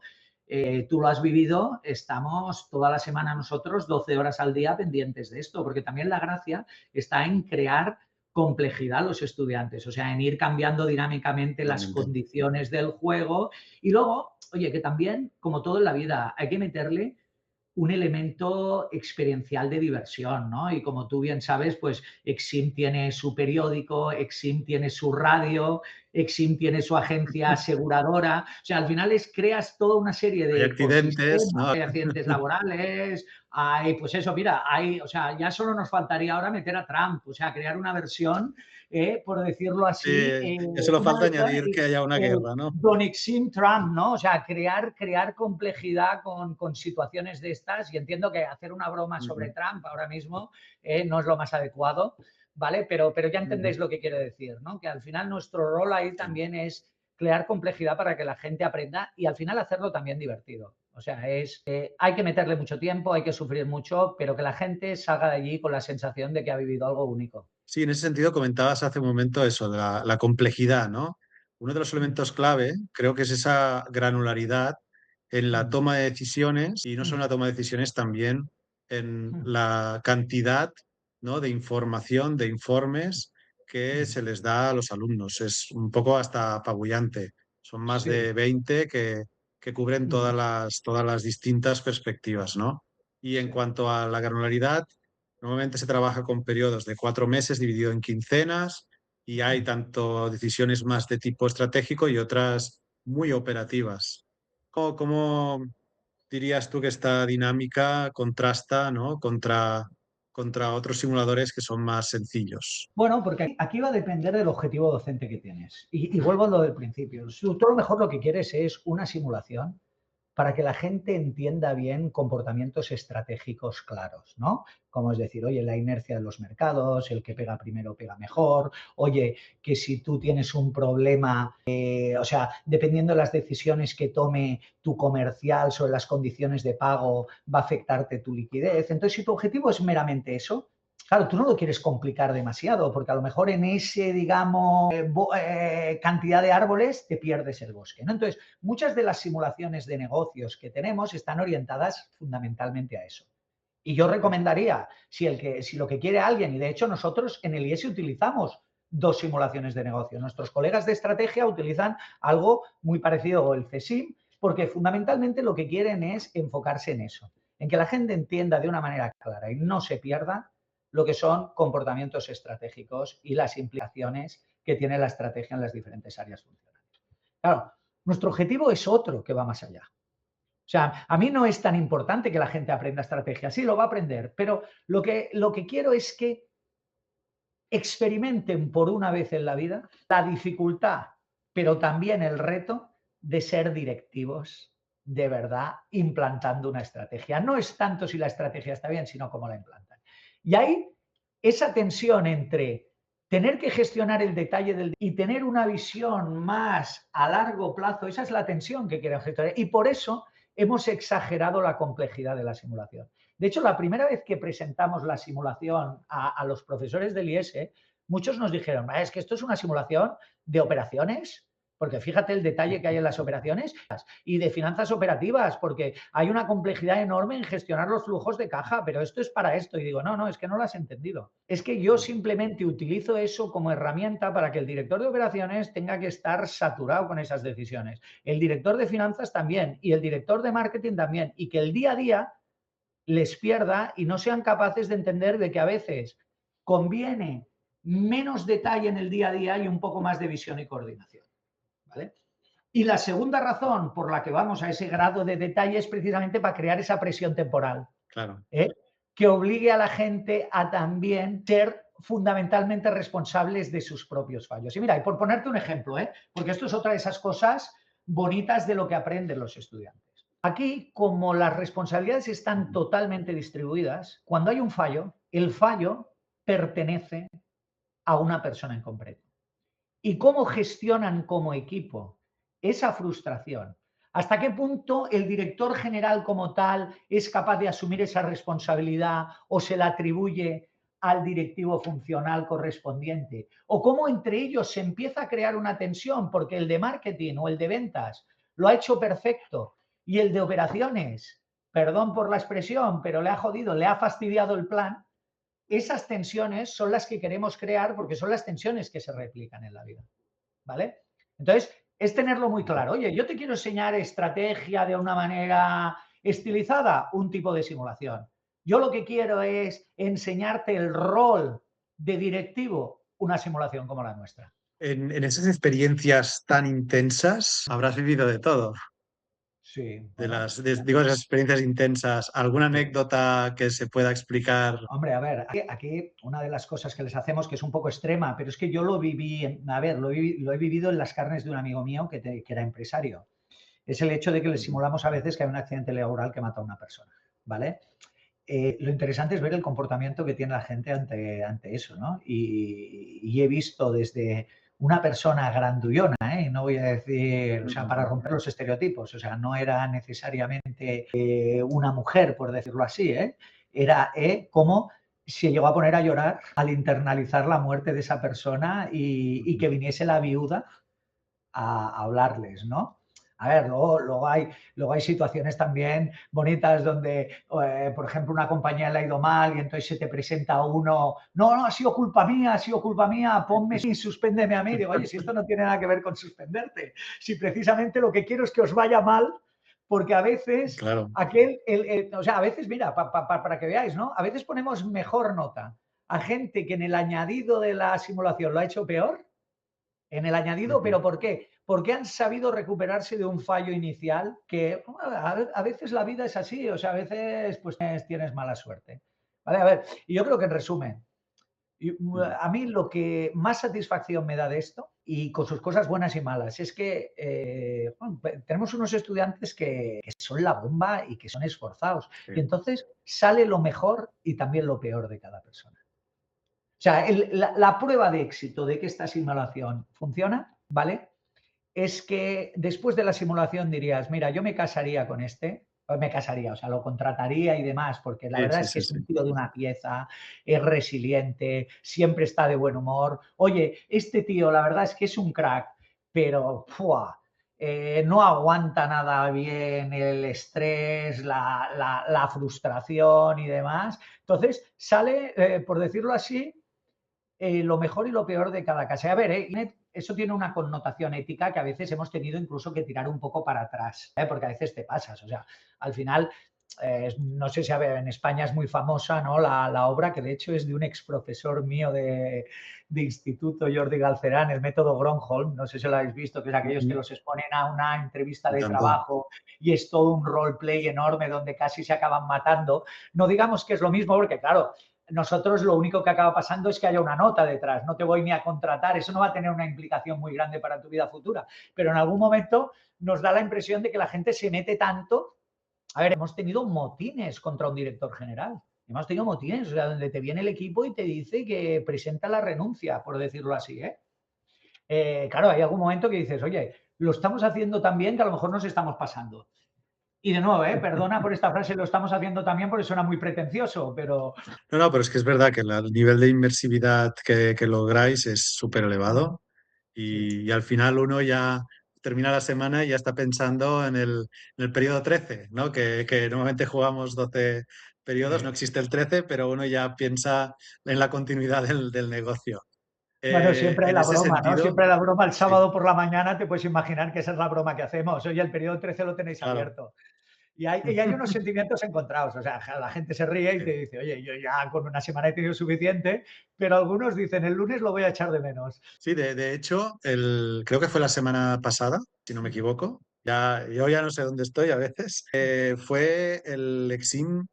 tú lo has vivido, estamos toda la semana nosotros 12 horas al día pendientes de esto, porque también la gracia está en crear complejidad a los estudiantes, o sea, en ir cambiando dinámicamente las totalmente. condiciones del juego y luego, oye, que también, como todo en la vida, hay que meterle un elemento experiencial de diversión, ¿no? Y como tú bien sabes, pues Exim tiene su periódico, Exim tiene su radio, Exim tiene su agencia aseguradora. O sea, al final creas toda una serie Hay de accidentes, ecosistemas, ¿no? hay accidentes laborales, hay, pues eso, mira, hay, o sea, ya solo nos faltaría ahora meter a Trump, o sea, crear una versión, por decirlo así, Ya solo una falta versión, añadir que haya una el guerra, ¿no? Donexin Trump, ¿no? O sea, crear complejidad con situaciones de estas y entiendo que hacer una broma sobre Ujú, Trump ahora mismo no es lo más adecuado, ¿vale? Pero ya ujú. entendéis lo que quiero decir, ¿no? Que al final nuestro rol ahí Sí. también es crear complejidad para que la gente aprenda y al final hacerlo también divertido. O sea, hay que meterle mucho tiempo, hay que sufrir mucho, pero que la gente salga de allí con la sensación de que ha vivido algo único. Sí, en ese sentido comentabas hace un momento eso, de la complejidad, ¿no? Uno de los Mm, elementos clave creo que es esa granularidad en la mm, toma de decisiones y no solo mm, en la toma de decisiones, también en mm, la cantidad, ¿no? De información, de informes que mm, se les da a los alumnos. Es un poco hasta apabullante. Son más Sí. de 20 que cubren Ujú. todas las distintas perspectivas, ¿no? Y en Sí. cuanto a la granularidad, normalmente se trabaja con periodos de 4 meses dividido en quincenas y hay Mm. tanto decisiones más de tipo estratégico y otras muy operativas. ¿Cómo dirías tú que esta dinámica contrasta, ¿no? contra otros simuladores que son más sencillos? Bueno, porque aquí va a depender del objetivo docente que tienes. Y vuelvo a lo del principio. Tú a lo mejor lo que quieres es una simulación para que la gente entienda bien comportamientos estratégicos claros, ¿no? Como es decir, oye, la inercia de los mercados, el que pega primero pega mejor, oye, que si tú tienes un problema, o sea, dependiendo de las decisiones que tome tu comercial sobre las condiciones de pago, va a afectarte tu liquidez. Entonces, si tu objetivo es meramente eso, claro, tú no lo quieres complicar demasiado, porque a lo mejor en ese, digamos, cantidad de árboles te pierdes el bosque, ¿no? Entonces, muchas de las simulaciones de negocios que tenemos están orientadas fundamentalmente a eso. Y yo recomendaría, si lo que quiere alguien, y de hecho nosotros en el IES utilizamos dos simulaciones de negocio. Nuestros colegas de estrategia utilizan algo muy parecido al CSIM, porque fundamentalmente lo que quieren es enfocarse en eso, en que la gente entienda de una manera clara y no se pierda lo que son comportamientos estratégicos y las implicaciones que tiene la estrategia en las diferentes áreas funcionales. Claro, nuestro objetivo es otro que va más allá. O sea, a mí no es tan importante que la gente aprenda estrategia, sí lo va a aprender, pero lo que quiero es que experimenten por una vez en la vida la dificultad, pero también el reto de ser directivos de verdad implantando una estrategia. No es tanto si la estrategia está bien, sino cómo la implantan. Y ahí esa tensión entre tener que gestionar el detalle y tener una visión más a largo plazo, esa es la tensión que quieren gestionar. Y por eso hemos exagerado la complejidad de la simulación. De hecho, la primera vez que presentamos la simulación a los profesores del IES, muchos nos dijeron, es que esto es una simulación de operaciones, porque fíjate el detalle que hay en las operaciones, y de finanzas operativas, porque hay una complejidad enorme en gestionar los flujos de caja, pero esto es para esto. Y digo, no, es que no lo has entendido. Es que yo simplemente utilizo eso como herramienta para que el director de operaciones tenga que estar saturado con esas decisiones. El director de finanzas también, y el director de marketing también, y que el día a día les pierda y no sean capaces de entender de que a veces conviene menos detalle en el día a día y un poco más de visión y coordinación, ¿vale? Y la segunda razón por la que vamos a ese grado de detalle es precisamente para crear esa presión temporal, Claro. ¿eh? Que obligue a la gente a también ser fundamentalmente responsables de sus propios fallos. Y mira, y por ponerte un ejemplo, porque esto es otra de esas cosas bonitas de lo que aprenden los estudiantes. Aquí, como las responsabilidades están totalmente distribuidas, cuando hay un fallo, el fallo pertenece a una persona en concreto. ¿Y cómo gestionan como equipo esa frustración? ¿Hasta qué punto el director general como tal es capaz de asumir esa responsabilidad o se la atribuye al directivo funcional correspondiente? ¿O cómo entre ellos se empieza a crear una tensión porque el de marketing o el de ventas lo ha hecho perfecto y el de operaciones, perdón por la expresión, pero le ha jodido, le ha fastidiado el plan? Esas tensiones son las que queremos crear porque son las tensiones que se replican en la vida, ¿vale? Entonces, es tenerlo muy claro. Oye, yo te quiero enseñar estrategia de una manera estilizada, un tipo de simulación. Yo lo que quiero es enseñarte el rol de directivo, una simulación como la nuestra. En esas experiencias tan intensas habrás vivido de todo. Sí, De bueno, digo, esas experiencias intensas, ¿alguna sí. anécdota que se pueda explicar? Hombre, a ver, aquí una de las cosas que les hacemos, que es un poco extrema, pero es que yo lo viví, lo he vivido en las carnes de un amigo mío que era empresario. Es el hecho de que le simulamos a veces que hay un accidente laboral que mata a una persona, ¿vale? Lo interesante es ver el comportamiento que tiene la gente ante eso, ¿no? Y he visto desde una persona grandullona, no voy a decir, o sea, para romper los estereotipos, o sea, no era necesariamente una mujer, por decirlo así, era cómo se llegó a poner a llorar al internalizar la muerte de esa persona y que viniese la viuda a hablarles, ¿no? A ver, luego hay situaciones también bonitas donde, por ejemplo, una compañía le ha ido mal y entonces se te presenta uno, no, ha sido culpa mía, ponme y suspéndeme a mí. Digo, oye, si esto no tiene nada que ver con suspenderte, si precisamente lo que quiero es que os vaya mal, porque a veces Claro. o sea, a veces, mira, para que veáis, ¿no? A veces ponemos mejor nota a gente que en el añadido de la simulación lo ha hecho peor, en el añadido, Ujú. pero ¿por qué? Porque han sabido recuperarse de un fallo inicial que a veces la vida es así, o sea, a veces pues tienes mala suerte. ¿Vale? A ver, y yo creo que en resumen, Ujú. a mí lo que más satisfacción me da de esto, y con sus cosas buenas y malas, es que bueno, tenemos unos estudiantes que son la bomba y que son esforzados. Sí. Y entonces sale lo mejor y también lo peor de cada persona. O sea, la prueba de éxito de que esta simulación funciona, ¿vale? Es que después de la simulación dirías, mira, yo me casaría con este, o me casaría, o sea, lo contrataría y demás, porque la Sí, verdad sí, es que sí, es sí. un tío de una pieza, es resiliente, siempre está de buen humor. Oye, este tío, la verdad es que es un crack, pero ¡fua! No aguanta nada bien el estrés, la frustración y demás. Entonces, sale, por decirlo así, lo mejor y lo peor de cada casa. A ver, eso tiene una connotación ética que a veces hemos tenido incluso que tirar un poco para atrás, porque a veces te pasas. O sea, al final, no sé si a ver, en España es muy famosa, ¿no? La obra, que de hecho es de un ex profesor mío de instituto, Jordi Galcerán, el método Gronholm, no sé si lo habéis visto, que es aquellos que Ujú. los exponen a una entrevista Y de tanto. trabajo y es todo un roleplay enorme donde casi se acaban matando. No digamos que es lo mismo, porque claro, nosotros lo único que acaba pasando es que haya una nota detrás, no te voy ni a contratar, eso no va a tener una implicación muy grande para tu vida futura, pero en algún momento nos da la impresión de que la gente se mete tanto. A ver, hemos tenido motines contra un director general, hemos tenido motines, o sea, donde te viene el equipo y te dice que presenta la renuncia, por decirlo así, ¿eh? Claro, hay algún momento que dices, oye, lo estamos haciendo tan bien que a lo mejor nos estamos pasando. Y de nuevo, perdona por esta frase, lo estamos haciendo también porque suena muy pretencioso, pero No, no, pero es que es verdad que el nivel de inmersividad que lográis es súper elevado sí. y al final uno ya termina la semana y ya está pensando en el periodo 13, ¿no? Que normalmente jugamos 12 periodos, no existe el 13, pero uno ya piensa en la continuidad del negocio. Bueno, siempre hay En la ese broma, ¿no? sentido, Siempre hay la broma el sí, sábado por la mañana, te puedes imaginar que esa es la broma que hacemos. Oye, el periodo 13 lo tenéis claro. abierto. Y hay unos sentimientos encontrados. O sea, la gente se ríe y te Sí. dice, oye, yo ya con una semana he tenido suficiente, pero algunos dicen, el lunes lo voy a echar de menos. Sí, de hecho, creo que fue la semana pasada, si no me equivoco. Yo ya no sé dónde estoy a veces. Fue el Exim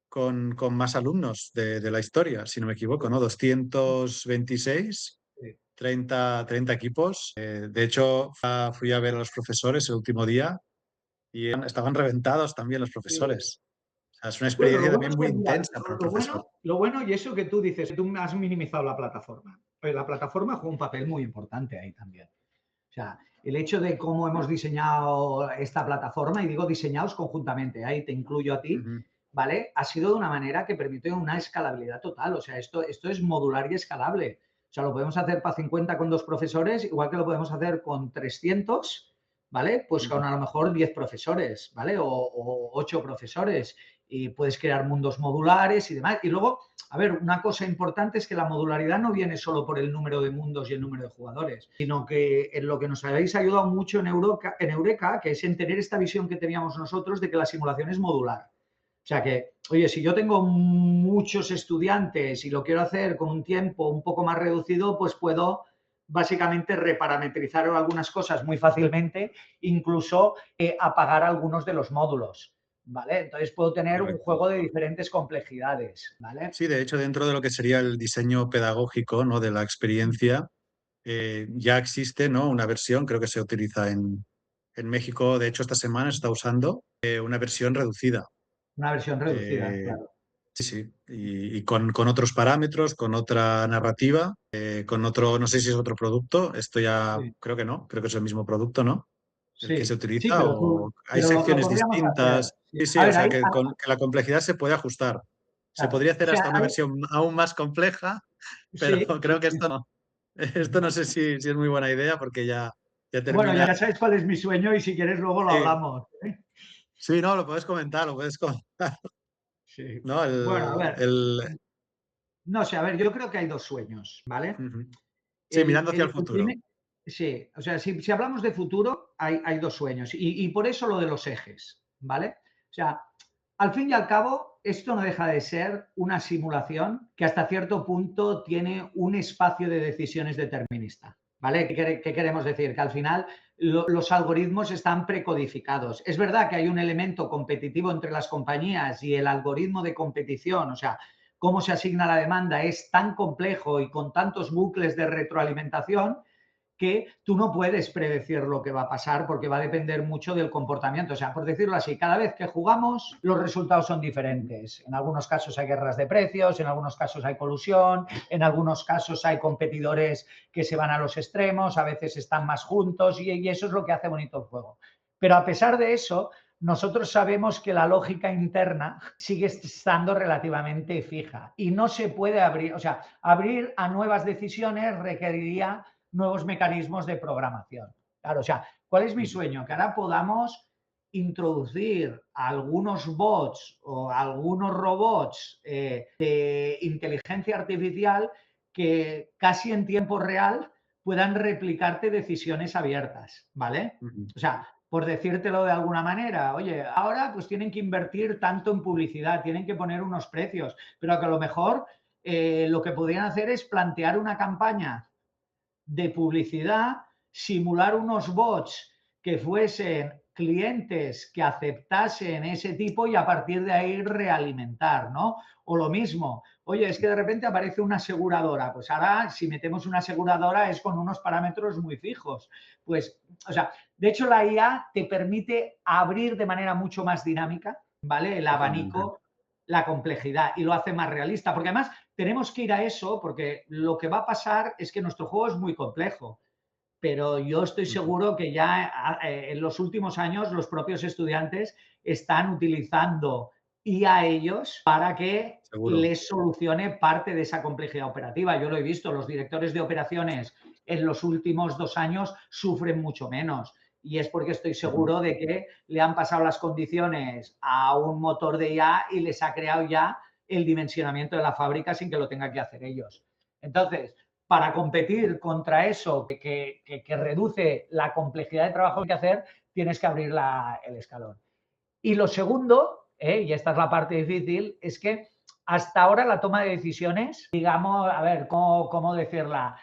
con más alumnos de la historia, si no me equivoco, ¿no? 226, Sí. 30 equipos. De hecho, fui a ver a los profesores el último día y estaban reventados también los Sí. profesores. O sea, es una Bueno, lo experiencia bueno también es muy que, mira, intensa para el lo profesor. bueno, lo bueno y eso que tú dices, tú me has minimizado la plataforma. Pues la plataforma juega un papel muy importante ahí también. O sea, el hecho de cómo hemos diseñado esta plataforma, y digo diseñados conjuntamente, ahí te incluyo a ti, Ujú, ¿vale? Ha sido de una manera que permite una escalabilidad total. O sea, esto es modular y escalable. O sea, lo podemos hacer para 50 con dos profesores, igual que lo podemos hacer con 300, ¿vale? Pues con ujú. a lo mejor 10 profesores, ¿vale? O 8 profesores. Y puedes crear mundos modulares y demás. Y luego, a ver, una cosa importante es que la modularidad no viene solo por el número de mundos y el número de jugadores, sino que en lo que nos habéis ayudado mucho en Eureka, que es en tener esta visión que teníamos nosotros de que la simulación es modular. O sea que, oye, si yo tengo muchos estudiantes y lo quiero hacer con un tiempo un poco más reducido, pues puedo básicamente reparametrizar algunas cosas muy fácilmente, incluso apagar algunos de los módulos. ¿Vale? Entonces puedo tener un Correcto. juego de diferentes complejidades, ¿vale? Sí, de hecho, dentro de lo que sería el diseño pedagógico, ¿no? De la experiencia, ya existe, ¿no? Una versión, creo que se utiliza en México, de hecho, esta semana se está usando una versión reducida. Una versión reducida, Eh, claro. sí, sí, y con otros parámetros, con otra narrativa, con otro, no sé si es otro producto, esto ya Sí, creo que no, creo que es el mismo producto, ¿no? El que se sí, sí, utiliza o hay pero lo secciones podríamos hacer. distintas. Sí. Sí, sí, A o ver, sea ahí, que la complejidad se puede ajustar. Se claro. podría O hacer sea, hasta una versión aún más compleja, pero sí, creo que esto no. Esto no sé si es muy buena idea porque ya ya Bueno, termina. ya sabes cuál es mi sueño y si quieres luego lo Sí, hablamos, ¿eh? sí, no, lo puedes comentar, lo puedes comentar. Sí. No, Bueno, a ver, no sé, a ver, yo creo que hay dos sueños, ¿vale? ujú. Sí, mirando hacia el El futuro. primer, sí, o sea, si hablamos de futuro, hay dos sueños y por eso lo de los ejes, ¿vale? O sea, al fin y al cabo, esto no deja de ser una simulación que hasta cierto punto tiene un espacio de decisiones determinista, ¿vale? ¿Qué queremos decir? Que al final los algoritmos están precodificados. Es verdad que hay un elemento competitivo entre las compañías y el algoritmo de competición, o sea, cómo se asigna la demanda es tan complejo y con tantos bucles de retroalimentación que tú no puedes predecir lo que va a pasar porque va a depender mucho del comportamiento. O sea, por decirlo así, cada vez que jugamos los resultados son diferentes. En algunos casos hay guerras de precios, en algunos casos hay colusión, en algunos casos hay competidores que se van a los extremos, a veces están más juntos y eso es lo que hace bonito el juego. Pero a pesar de eso, nosotros sabemos que la lógica interna sigue estando relativamente fija y no se puede abrir, o sea, abrir a nuevas decisiones requeriría nuevos mecanismos de programación. Claro, o sea, ¿cuál es mi sueño? Que ahora podamos introducir algunos bots o algunos robots de inteligencia artificial que casi en tiempo real puedan replicarte decisiones abiertas, ¿vale? Ujú. O sea, por decírtelo de alguna manera, oye, ahora pues tienen que invertir tanto en publicidad, tienen que poner unos precios, pero que a lo mejor lo que podrían hacer es plantear una campaña de publicidad, simular unos bots que fuesen clientes que aceptasen ese tipo y a partir de ahí realimentar, ¿no? O lo mismo, oye, es que de repente aparece una aseguradora, pues ahora si metemos una aseguradora es con unos parámetros muy fijos. Pues, o sea, de hecho la IA te permite abrir de manera mucho más dinámica, ¿vale? El Totalmente. abanico, la complejidad y lo hace más realista, porque además tenemos que ir a eso porque lo que va a pasar es que nuestro juego es muy complejo, pero yo estoy Ujú. seguro que ya en los últimos años los propios estudiantes están utilizando IA ellos para que Seguro. les solucione parte de esa complejidad operativa. Yo lo he visto, los directores de operaciones en los últimos 2 años sufren mucho menos. Y es porque estoy Ujú. seguro de que le han pasado las condiciones a un motor de IA y les ha creado ya el dimensionamiento de la fábrica sin que lo tengan que hacer ellos. Entonces, para competir contra eso que reduce la complejidad de trabajo que hay que hacer, tienes que abrir el escalón. Y lo segundo, y esta es la parte difícil, es que hasta ahora la toma de decisiones, digamos, a ver, ¿cómo decirla?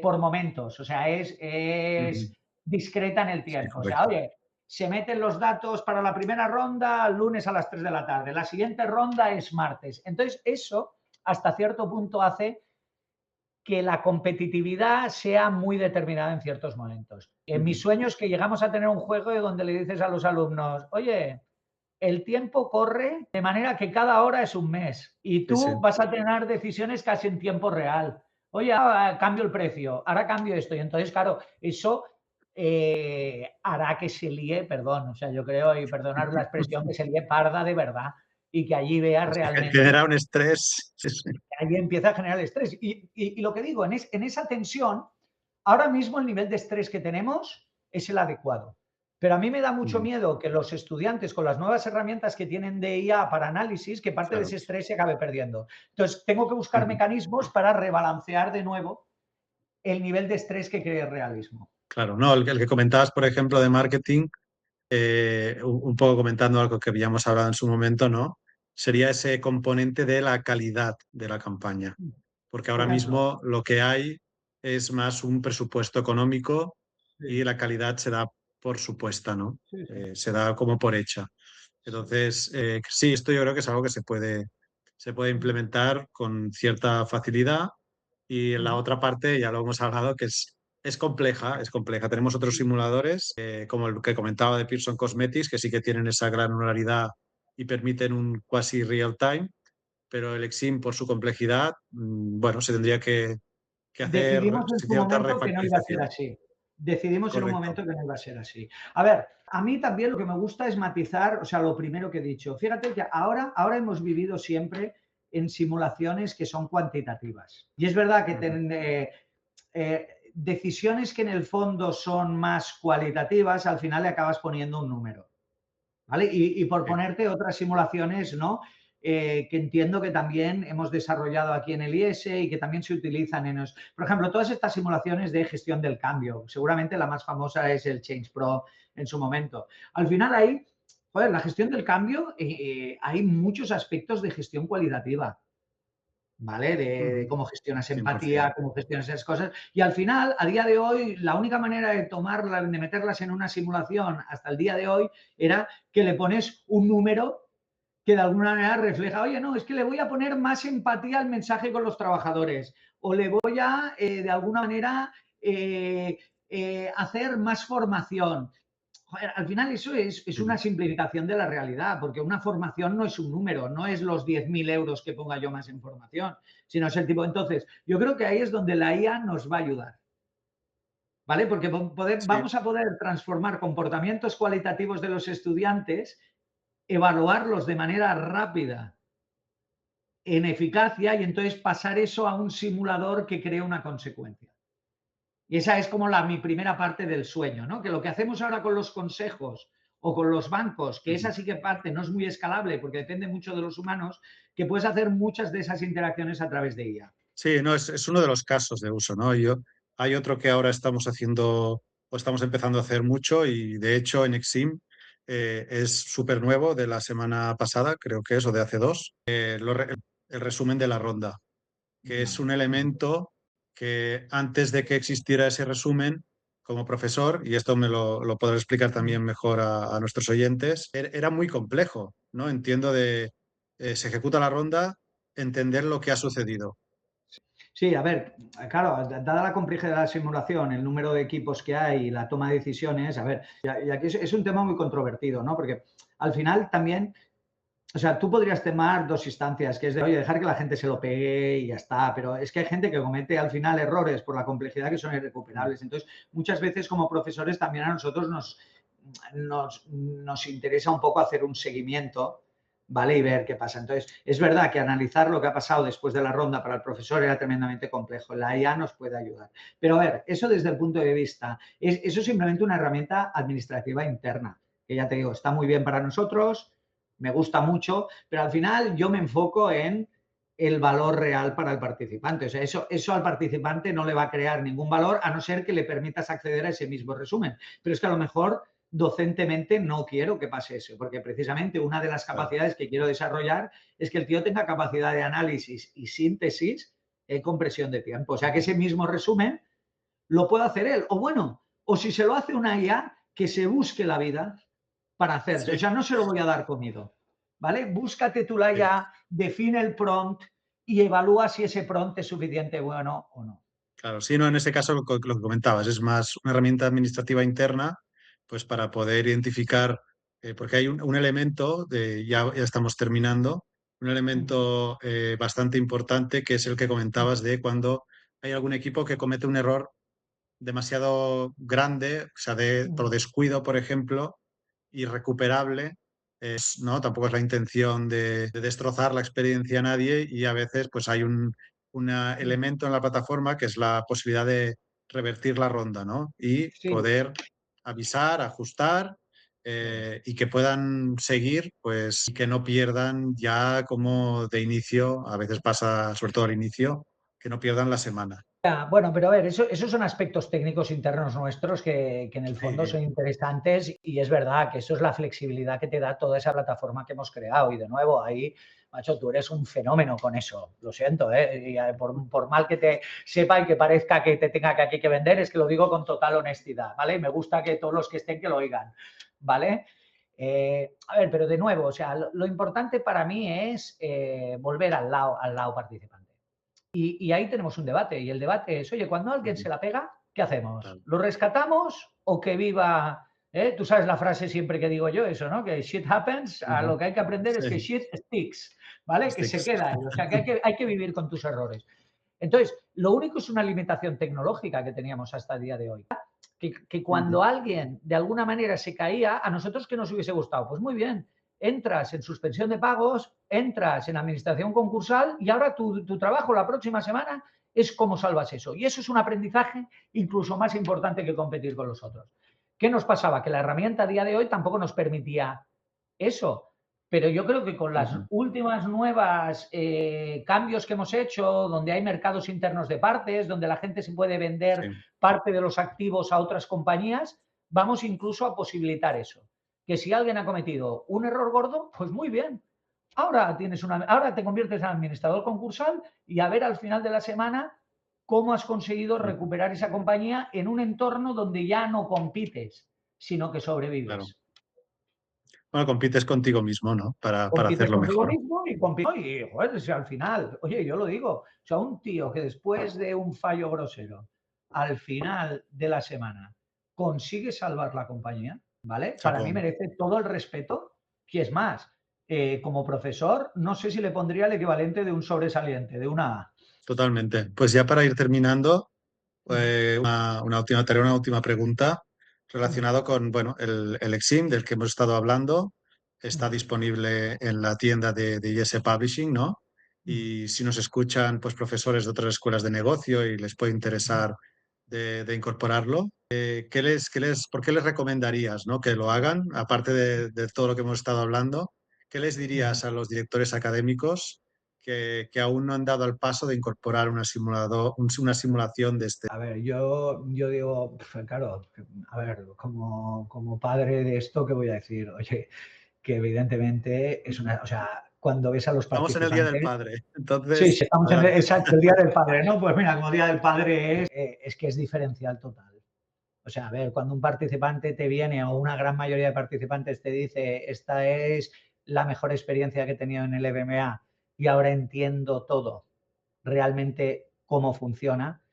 Por momentos, o sea, Ujú. es discreta en el Sí, tiempo. O sea, correcto. oye, se meten los datos para la primera ronda lunes a las 3 de la tarde, la siguiente ronda es martes. Entonces, eso hasta cierto punto hace que la competitividad sea muy determinada en ciertos momentos. En mis Ujú. sueños que llegamos a tener un juego donde le dices a los alumnos, oye, el tiempo corre de manera que cada hora es un mes y Sí, sí. tú vas a tener decisiones casi en tiempo real. Oye, ahora cambio el precio, ahora cambio esto. Y entonces, claro, eso hará que se líe, perdón, o sea, yo creo, y perdonar la expresión, que se líe parda de verdad y que allí veas Es que realmente genera un estrés. Sí, sí. ahí empieza a generar estrés. Y lo que digo, en esa tensión, ahora mismo el nivel de estrés que tenemos es el adecuado. Pero a mí me da mucho Ujú. miedo que los estudiantes, con las nuevas herramientas que tienen de IA para análisis, que parte de Claro. ese estrés se acabe perdiendo. Entonces, tengo que buscar Ujú. mecanismos para rebalancear de nuevo el nivel de estrés que cree el realismo. Claro, no, el que comentabas, por ejemplo, de marketing, un poco comentando algo que habíamos hablado en su momento, ¿no? Sería ese componente de la calidad de la campaña, porque Por ahora ejemplo, mismo lo que hay es más un presupuesto económico y sí, la calidad se da por supuesta, ¿no? sí, sí. Se da como por hecha. Sí. Entonces, sí, esto yo creo que es algo que se puede implementar con cierta facilidad. Y en la otra parte, ya lo hemos hablado, que es compleja, es compleja. Tenemos otros simuladores, como el que comentaba de Pearson Cosmetics, que sí que tienen esa granularidad y permiten un quasi real time, pero el Exim, por su complejidad, bueno, se tendría que hacer Decidimos en su cierta momento que no iba a ser refactorización. así. Decidimos en un Correcto. momento que no iba a ser así. A ver, a mí también lo que me gusta es matizar, o sea, lo primero que he dicho. Fíjate que ahora hemos vivido siempre en simulaciones que son cuantitativas. Y es verdad que Ujú. decisiones que en el fondo son más cualitativas, al final le acabas poniendo un número. ¿Vale? Y por Sí, ponerte otras simulaciones, ¿no? Que entiendo que también hemos desarrollado aquí en el IES y que también se utilizan por ejemplo, todas estas simulaciones de gestión del cambio. Seguramente la más famosa es el Change Pro en su momento. Al final ahí, joder, la gestión del cambio, hay muchos aspectos de gestión cualitativa. ¿Vale? De ujú, cómo gestionas 100%. empatía, cómo gestionas esas cosas. Y al final, a día de hoy, la única manera de tomarlas, de meterlas en una simulación hasta el día de hoy, era que le pones un número que de alguna manera refleja, oye, no, es que le voy a poner más empatía al mensaje con los trabajadores, o le voy a, de alguna manera, hacer más formación. Joder, al final eso es una Ujú. simplificación de la realidad, porque una formación no es un número, no es los 10.000 euros que ponga yo más en formación, sino es el tipo. Entonces, yo creo que ahí es donde la IA nos va a ayudar, ¿vale? Porque Sí, vamos a poder transformar comportamientos cualitativos de los estudiantes, evaluarlos de manera rápida en eficacia y entonces pasar eso a un simulador que cree una consecuencia. Y esa es como mi primera parte del sueño, ¿no? Que lo que hacemos ahora con los consejos o con los bancos, que ujú. esa sí que parte no es muy escalable porque depende mucho de los humanos, que puedes hacer muchas de esas interacciones a través de IA. Sí, no, es uno de los casos de uso, ¿no? Hay otro que ahora estamos haciendo o estamos empezando a hacer mucho y de hecho en Exim es súper nuevo de la semana pasada, creo que es, o de hace dos, el resumen de la ronda, que es un elemento que antes de que existiera ese resumen, como profesor, y esto lo podré explicar también mejor a nuestros oyentes, era muy complejo, ¿no? Entiendo se ejecuta la ronda, entender lo que ha sucedido. Sí, a ver, claro, dada la complejidad de la simulación, el número de equipos que hay y la toma de decisiones, a ver, y aquí es un tema muy controvertido, ¿no? Porque al final también, o sea, tú podrías tomar dos instancias, que es de, oye, dejar que la gente se lo pegue y ya está, pero es que hay gente que comete al final errores por la complejidad que son irrecuperables. Entonces, muchas veces como profesores también a nosotros nos interesa un poco hacer un seguimiento, ¿vale? Y ver qué pasa. Entonces, es verdad que analizar lo que ha pasado después de la ronda para el profesor era tremendamente complejo. La IA nos puede ayudar. Pero a ver, eso desde el punto de vista, eso es simplemente una herramienta administrativa interna, que ya te digo, está muy bien para nosotros, me gusta mucho, pero al final yo me enfoco en el valor real para el participante. O sea, eso al participante no le va a crear ningún valor a no ser que le permitas acceder a ese mismo resumen. Pero es que a lo mejor docentemente no quiero que pase eso, porque precisamente una de las Claro. capacidades que quiero desarrollar es que el tío tenga capacidad de análisis y síntesis en compresión de tiempo. O sea, que ese mismo resumen lo pueda hacer él. O bueno, o si se lo hace una IA, que se busque la vida para hacerse. O Sí, sea, no se lo voy a dar comido. ¿Vale? Búscate tu la sí, IA, define el prompt y evalúa si ese prompt es suficiente bueno o no. claro. Sí, no, en ese caso lo que comentabas es más una herramienta administrativa interna, pues para poder identificar, porque hay un elemento ya estamos terminando, un elemento bastante importante que es el que comentabas de cuando hay algún equipo que comete un error demasiado grande, o sea, por descuido, por ejemplo, irrecuperable, ¿no? Tampoco es la intención de destrozar la experiencia a nadie y a veces pues hay un elemento en la plataforma que es la posibilidad de revertir la ronda, ¿no? Y Sí, poder avisar, ajustar y que puedan seguir, pues, y que no pierdan ya como de inicio, a veces pasa sobre todo al inicio, que no pierdan la semana. bueno, pero a ver, esos son aspectos técnicos internos nuestros que en el fondo Sí, son interesantes y es verdad que eso es la flexibilidad que te da toda esa plataforma que hemos creado. Y de nuevo, ahí, macho, tú eres un fenómeno con eso. Lo siento, ¿eh? Y por mal que te sepa y que parezca que te tenga que aquí que vender, es que lo digo con total honestidad, ¿vale? Y me gusta que todos los que estén que lo oigan, ¿vale? A ver, pero de nuevo, o sea, lo importante para mí es volver al lado participante. Y ahí tenemos un debate. Y el debate es, oye, cuando alguien se ujú, la pega, ¿qué hacemos? claro. ¿Lo rescatamos o que viva? Tú sabes la frase siempre que digo yo eso, ¿no? Que shit happens, a Ujú. lo que hay que aprender es que Sí, shit sticks, ¿vale? Que se sticks. queda ahí. O sea, que hay que vivir con tus errores. Entonces, lo único es una limitación tecnológica que teníamos hasta el día de hoy. Que Ujú. cuando alguien de alguna manera se caía, a nosotros que nos hubiese gustado, pues muy bien, entras en suspensión de pagos, entras en administración concursal y ahora tu trabajo la próxima semana es cómo salvas eso. Y eso es un aprendizaje incluso más importante que competir con los otros. ¿Qué nos pasaba? Que la herramienta a día de hoy tampoco nos permitía eso. Pero yo creo que con las últimas nuevas cambios que hemos hecho, donde hay mercados internos de partes, donde la gente se puede vender parte de los activos a otras compañías, vamos incluso a posibilitar eso. Que si alguien ha cometido un error gordo, pues muy bien. Ahora te conviertes en administrador concursal y a ver al final de la semana cómo has conseguido recuperar esa compañía en un entorno donde ya no compites, sino que sobrevives. Claro. Bueno, compites contigo mismo, ¿no? Para Compites hacerlo contigo mejor. mismo y joder, si al final, oye, yo lo digo, o sea, un tío que después de un fallo grosero, al final de la semana, consigue salvar la compañía, ¿vale? Para mí Chapó. merece todo el respeto, y es más, como profesor, no sé si le pondría el equivalente de un sobresaliente, de una A. Totalmente. Pues ya para ir terminando, una última tarea, una última pregunta relacionado con, bueno, el Exim del que hemos estado hablando. Está disponible en la tienda de IS Publishing, ¿no? Y si nos escuchan, pues profesores de otras escuelas de negocio y les puede interesar de incorporarlo, ¿por qué les recomendarías, ¿no? Que lo hagan, aparte de todo lo que hemos estado hablando? ¿Qué les dirías a los directores académicos que aún no han dado el paso de incorporar una simulación de este? A ver, yo digo, claro, a ver, como padre de esto, ¿qué voy a decir? Oye, que evidentemente es una, o sea, cuando ves a los Estamos en el Día del participantes, Padre, sí, entonces, sí, estamos en, adelante. exacto, el Día del Padre, ¿no? Pues mira, como Día del Padre es que es diferencial total. O sea, a ver, cuando un participante te viene o una gran mayoría de participantes te dice, esta es la mejor experiencia que he tenido en el MMA y ahora entiendo todo, realmente cómo funciona,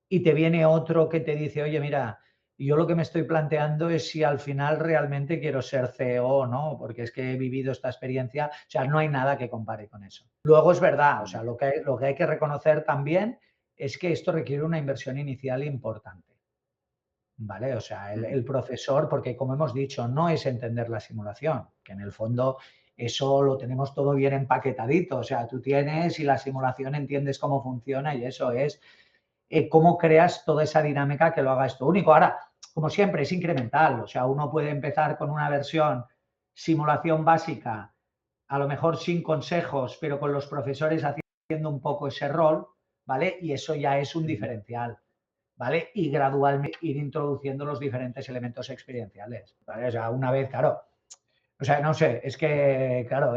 y te viene otro que te dice, oye, mira, yo lo que me estoy planteando es si al final realmente quiero ser CEO o no, porque es que he vivido esta experiencia, o sea, no hay nada que compare con eso. Luego es verdad, o sea, lo que hay que reconocer también es que esto requiere una inversión inicial importante, ¿vale? O sea, el profesor, porque como hemos dicho, no es entender la simulación, que en el fondo eso lo tenemos todo bien empaquetadito, o sea, tú tienes y la simulación entiendes cómo funciona y eso es cómo creas toda esa dinámica que lo haga esto único. Ahora, como siempre, es incremental. O sea, uno puede empezar con una versión simulación básica, a lo mejor sin consejos, pero con los profesores haciendo un poco ese rol, ¿vale? Y eso ya es un diferencial, ¿vale? Y gradualmente ir introduciendo los diferentes elementos experienciales, ¿vale? O sea, una vez, claro, o sea, no sé, es que, claro,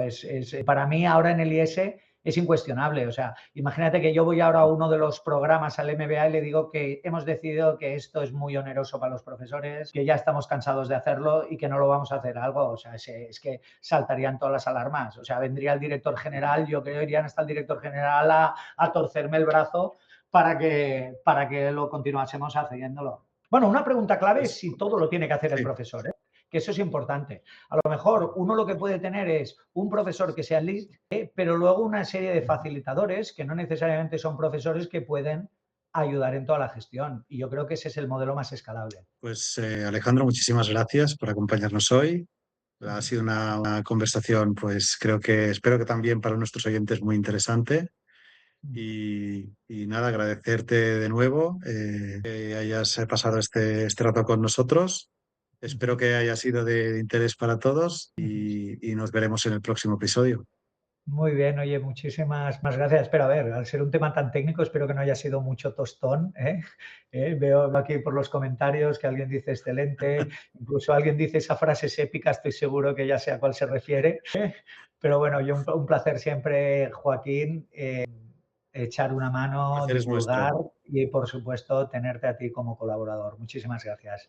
para mí ahora en el IS es incuestionable. O sea, imagínate que yo voy ahora a uno de los programas al MBA y le digo que hemos decidido que esto es muy oneroso para los profesores, que ya estamos cansados de hacerlo y que no lo vamos a hacer algo. O sea, es que saltarían todas las alarmas. O sea, vendría el director general, yo creo, irían hasta el director general a torcerme el brazo para que lo continuásemos haciéndolo. Bueno, una pregunta clave es Pues, si todo lo tiene que hacer el sí. profesor, ¿eh? Que eso es importante. A lo mejor uno lo que puede tener es un profesor que sea lead, pero luego una serie de facilitadores que no necesariamente son profesores que pueden ayudar en toda la gestión. Y yo creo que ese es el modelo más escalable. Pues Alejandro, muchísimas gracias por acompañarnos hoy. Ha sido una conversación, pues creo que espero que también para nuestros oyentes muy interesante. Y nada, agradecerte de nuevo que hayas pasado este rato con nosotros. Espero que haya sido de interés para todos y nos veremos en el próximo episodio. Muy bien, oye, muchísimas más gracias. Espero, a ver, al ser un tema tan técnico, espero que no haya sido mucho tostón, ¿eh? Veo aquí por los comentarios que alguien dice excelente, incluso alguien dice esa frase es épica, estoy seguro que ya sé a cuál se refiere. Pero bueno, yo un placer siempre, Joaquín, echar una El mano, placer es divulgar nuestro. y, por supuesto, tenerte a ti como colaborador. Muchísimas gracias.